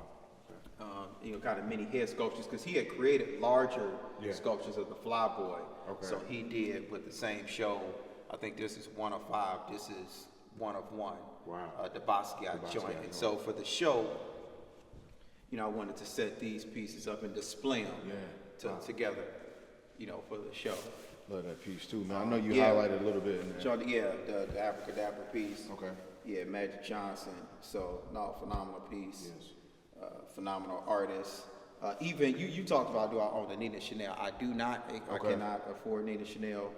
kind of mini head sculptures, because he had created larger sculptures of the Flyboy. So he did with the same show. I think this is 1 of 5. This is 1 of 1. The Basquiat joint. And so for the show, I wanted to set these pieces up and display them together, for the show. Love that piece too, man. I know you highlighted a little bit in there. The Abracadabra piece. Yeah, Magic Johnson. So, phenomenal piece. Yes. Phenomenal artist. Even you talked about, do I own the Nina Chanel? I do not. I cannot afford Nina Chanel.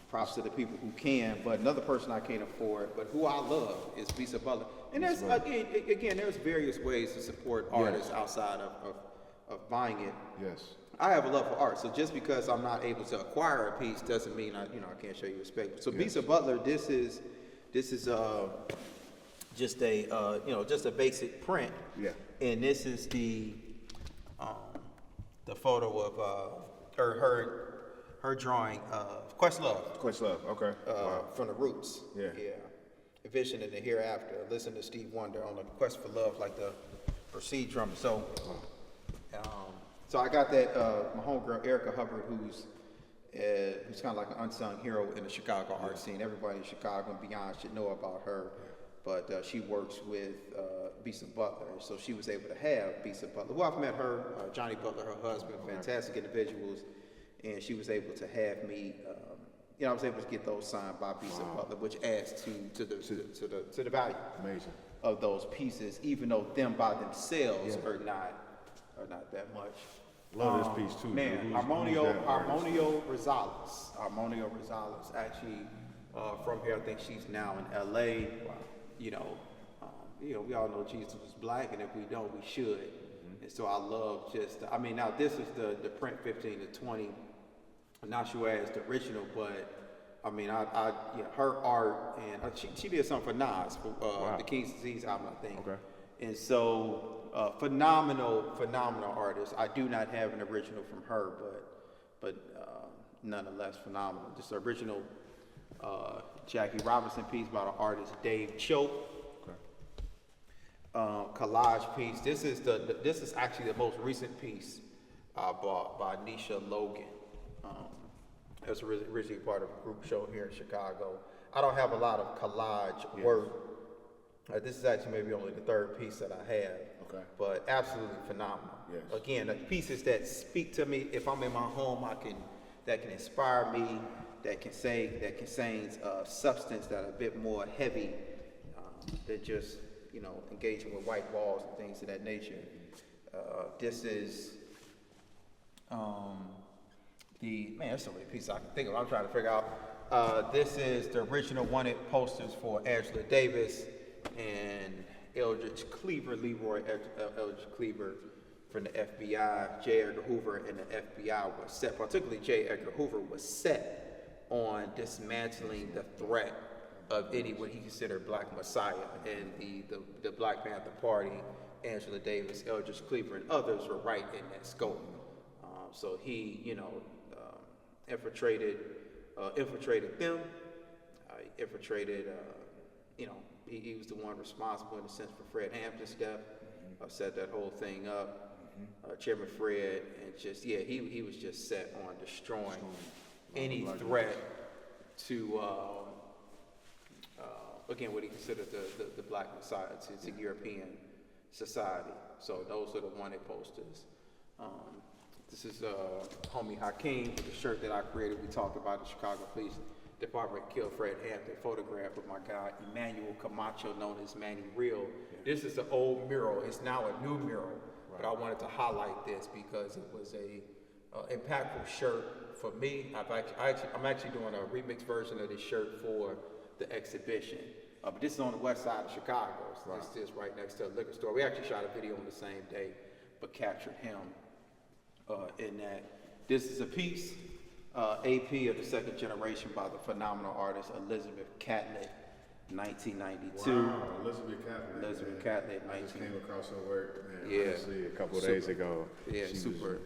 Props to the people who can, but another person I can't afford, but who I love, is Bisa Butler. And there's there's various ways to support artists outside of buying it. Yes. I have a love for art, so just because I'm not able to acquire a piece doesn't mean I can't show you respect. So Bisa Butler, this is just a basic print. Yeah. And this is the a photo of her drawing of Questlove. Questlove, okay. Wow. From the Roots. Yeah. A Vision in the Hereafter. Listen to Steve Wonder on the Quest for Love, like the proceed drummer. So, so I got that. My homegirl Erica Hubbard, who's kind of like an unsung hero in the Chicago art scene. Everybody in Chicago and beyond should know about her. But she works with Bisa Butler, so she was able to have Bisa Butler. Well, I've met her, Johnny Butler, her husband, fantastic individuals, and she was able to have me. I was able to get those signed by Bisa Butler, which adds to the value. Amazing. Of those pieces, even though them by themselves are not that much. Love this piece too. Man, Harmonio Rosales, actually from here. I think she's now in LA. Wow. We all know Jesus was black, and if we don't, we should. And so I love now this is the print 15 to 20. I'm not sure as the original, but I mean, her art, and she did something for Nas, for the King's Disease album, I think. Okay. And so, phenomenal artist. I do not have an original from her, but nonetheless phenomenal. Just the original Jackie Robinson piece by the artist Dave Choate. Okay. Collage piece. This is actually the most recent piece I bought by Nisha Logan. It was originally part of a group show here in Chicago. I don't have a lot of collage work. This is actually maybe only the third piece that I have. Okay. But absolutely phenomenal. Yes. Again, the pieces that speak to me. If I'm in my home, that can inspire me. That can contain substance that are a bit more heavy than just engaging with white walls and things of that nature. This is. There's so many pieces I can think of. I'm trying to figure out. This is the original wanted posters for Angela Davis and Eldridge Cleaver, Leroy Eldridge Cleaver from the FBI. J. Edgar Hoover and the FBI was set, particularly J. Edgar Hoover was set on dismantling the threat of any what he considered black messiah. And the Black Panther Party, Angela Davis, Eldridge Cleaver, and others were right in that scope. So he, infiltrated them. Infiltrated, he was the one responsible in a sense for Fred Hampton's death. Set that whole thing up. Chairman Fred, and he was just set on destroying any threat to, again, what he considered the black messiah to European society. So those are the wanted posters. This is homie Hakeem with the shirt that I created. We talked about the Chicago Police Department killed Fred Hampton. Photograph of my guy Emmanuel Camacho, known as Manny Real. This is the old mural. It's now a new mural, but I wanted to highlight this because it was a impactful shirt for me. I'm actually doing a remix version of this shirt for the exhibition. But this is on the west side of Chicago. So this is right next to a liquor store. We actually shot a video on the same day, but captured him. In that, this is a piece, AP of the second generation by the phenomenal artist Elizabeth Catlett, 1992. Wow, Elizabeth Catlett. Elizabeth Catlett, I just came across her work, man, yeah, honestly, a couple of days ago. Yeah, super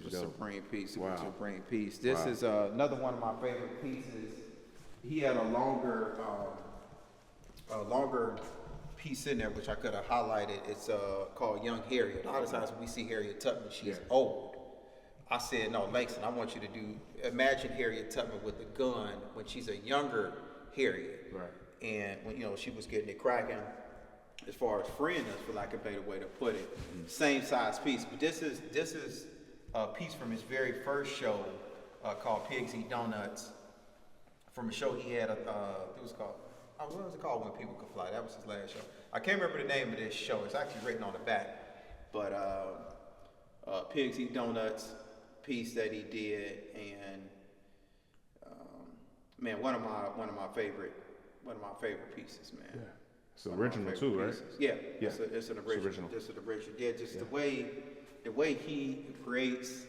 supreme piece, supreme piece. This is another one of my favorite pieces. He had a longer piece in there, which I could have highlighted. It's called Young Harriet. A lot of times when we see Harriet Tubman, she's old. I said, no, Langston, I want you to imagine Harriet Tubman with the gun when she's a younger Harriet. Right. And when, she was getting it cracking as far as freeing us, for lack of a better way to put it. Mm-hmm. Same size piece. But this is a piece from his very first show called Pigs Eat Donuts. From a show he had, it was called, what was it called, When People Could Fly? That was his last show. I can't remember the name of this show. It's actually written on the back. But Pigs Eat Donuts piece that he did, and man, one of my favorite pieces, man. Yeah. It's original too, right? Yeah. It's an original. It's an original. Yeah, just the way he creates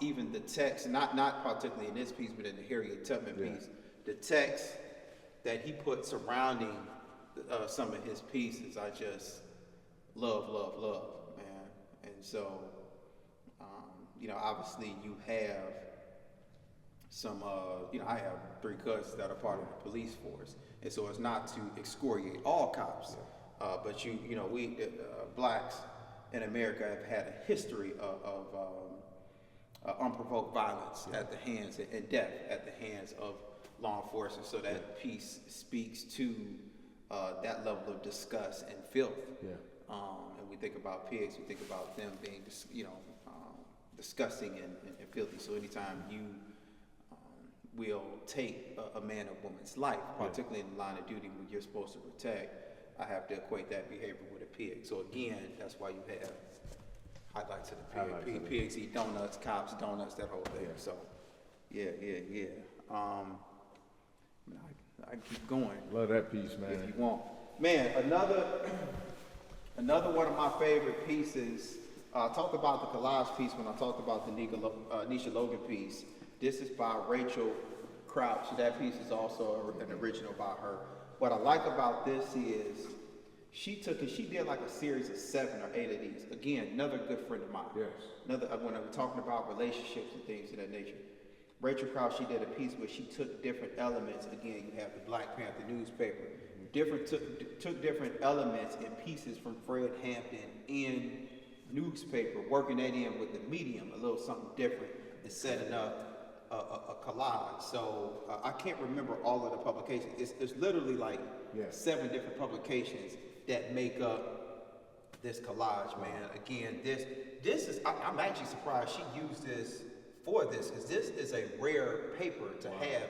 even the text, not particularly in this piece, but in the Harriet Tubman piece, the text that he put surrounding some of his pieces, I just love, man. And so, obviously you have some, I have 3 cousins that are part of the police force, and so it's not to excoriate all cops, but we blacks in America have had a history of unprovoked violence at the hands and death at the hands of law enforcement. So that piece speaks to that level of disgust and filth. Yeah. And we think about pigs, we think about them being, disgusting and filthy. So anytime you will take a man or woman's life, particularly in the line of duty when you're supposed to protect, I have to equate that behavior with a pig. So again, that's why you have highlights of the pig. Pigs eat donuts, cops donuts, that whole thing. So, yeah. I keep going. Love that piece, man. If you want, man. Another one of my favorite pieces. I talked about the collage piece when I talked about the Nisha Logan piece. This is by Rachel Crouch. That piece is also an original by her. What I like about this is she did like a series of 7 or 8 of these. Again, another good friend of mine. Yes. When we're talking about relationships and things of that nature. Rachel Crouch, she did a piece where she took different elements. Again, you have the Black Panther newspaper. Took different elements and pieces from Fred Hampton in newspaper, working that in with the medium, a little something different, and setting up a collage. So I can't remember all of the publications. It's literally like 7 different publications that make up this collage, man. Again, this is, I'm actually surprised she used this for this, because this is a rare paper to have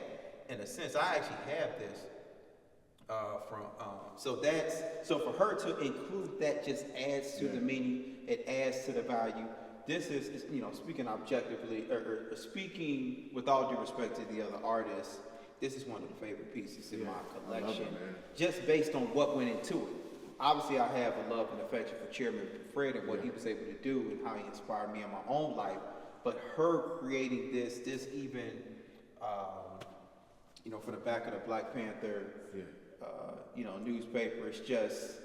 in a sense. I actually have this so for her to include that just adds to the meaning, it adds to the value. This is speaking objectively, or speaking with all due respect to the other artists, this is one of the favorite pieces in my collection, just based on what went into it. Obviously, I have a love and affection for Chairman Fred and what he was able to do and how he inspired me in my own life. But her creating this even, for the back of the Black Panther, newspaper, it's just,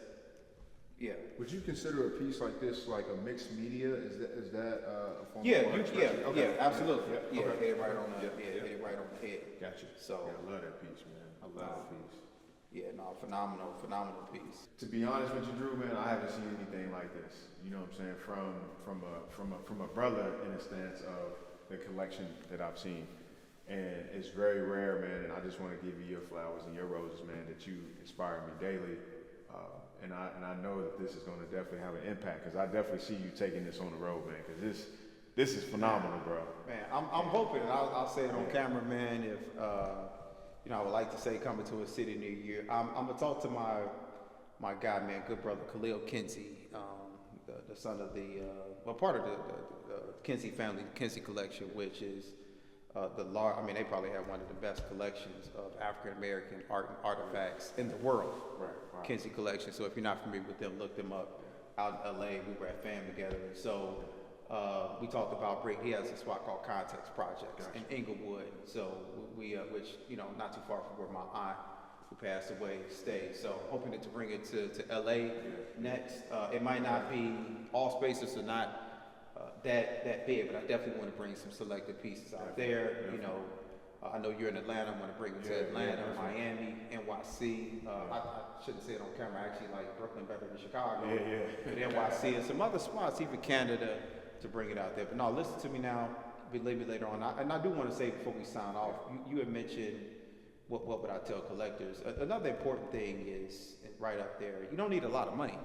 Would you consider a piece like this like a mixed media? Is that a form of expression? Absolutely. Okay. Hit it right on hit it right on the head. Gotcha. So I love that piece, man. I love that piece. Phenomenal piece. To be honest with you, Drew, man, I haven't seen anything like this. You know what I'm saying? From a brother in a stance of the collection that I've seen. And it's very rare, man, and I just want to give you your flowers and your roses, man, that you inspire me daily. And I know that this is going to definitely have an impact, because I definitely see you taking this on the road, man, because this is phenomenal, bro. Man, I'm hoping, and I'll say it on camera, man, if, I would like to say coming to a city near you. I'm going to talk to my guy, man, good brother, Khalil Kinsey, the son of part of the Kinsey family, the Kinsey collection, which is they probably have one of the best collections of African-American art and artifacts in the world. Right. Kinsey collection. So if you're not familiar with them, look them up. Out in LA, we were at FAM together. So we talked about he has a spot called Context Projects in Inglewood. So we which, not too far from where my aunt who passed away stayed. So hoping to bring it to LA next. It might not be, all spaces are not that big, but I definitely want to bring some selected pieces out there. I know you're in Atlanta. I want to bring it to Atlanta, Miami, NYC. I shouldn't say it on camera. I actually like Brooklyn better than Chicago. But NYC and some other spots, even Canada, to bring it out there. But no, listen to me now. Maybe later on. And I do want to say before we sign off, you had mentioned what would I tell collectors. Another important thing is right up there. You don't need a lot of money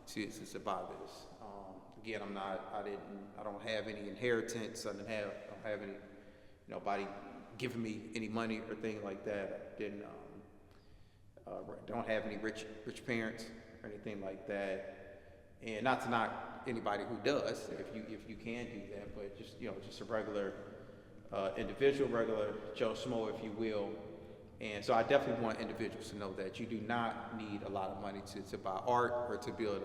to survive this. Again, I don't have any inheritance. I don't have any, nobody giving me any money or thing like that. Don't have any rich parents or anything like that. And not to knock anybody who does, if you can do that, but just a regular individual, regular Joe Schmo, if you will. And so I definitely want individuals to know that you do not need a lot of money to buy art or to build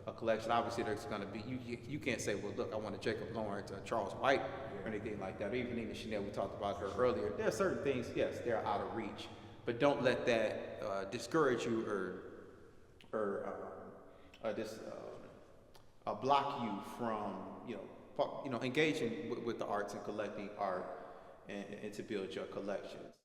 a collection. Obviously, there's going to be, you can't say, well, look, I want a Jacob Lawrence or Charles White or anything like that. Or even Nina Chanel, we talked about her earlier. There are certain things, yes, they're out of reach, but don't let that discourage you or block you from, engaging with the arts and collecting art and to build your collections.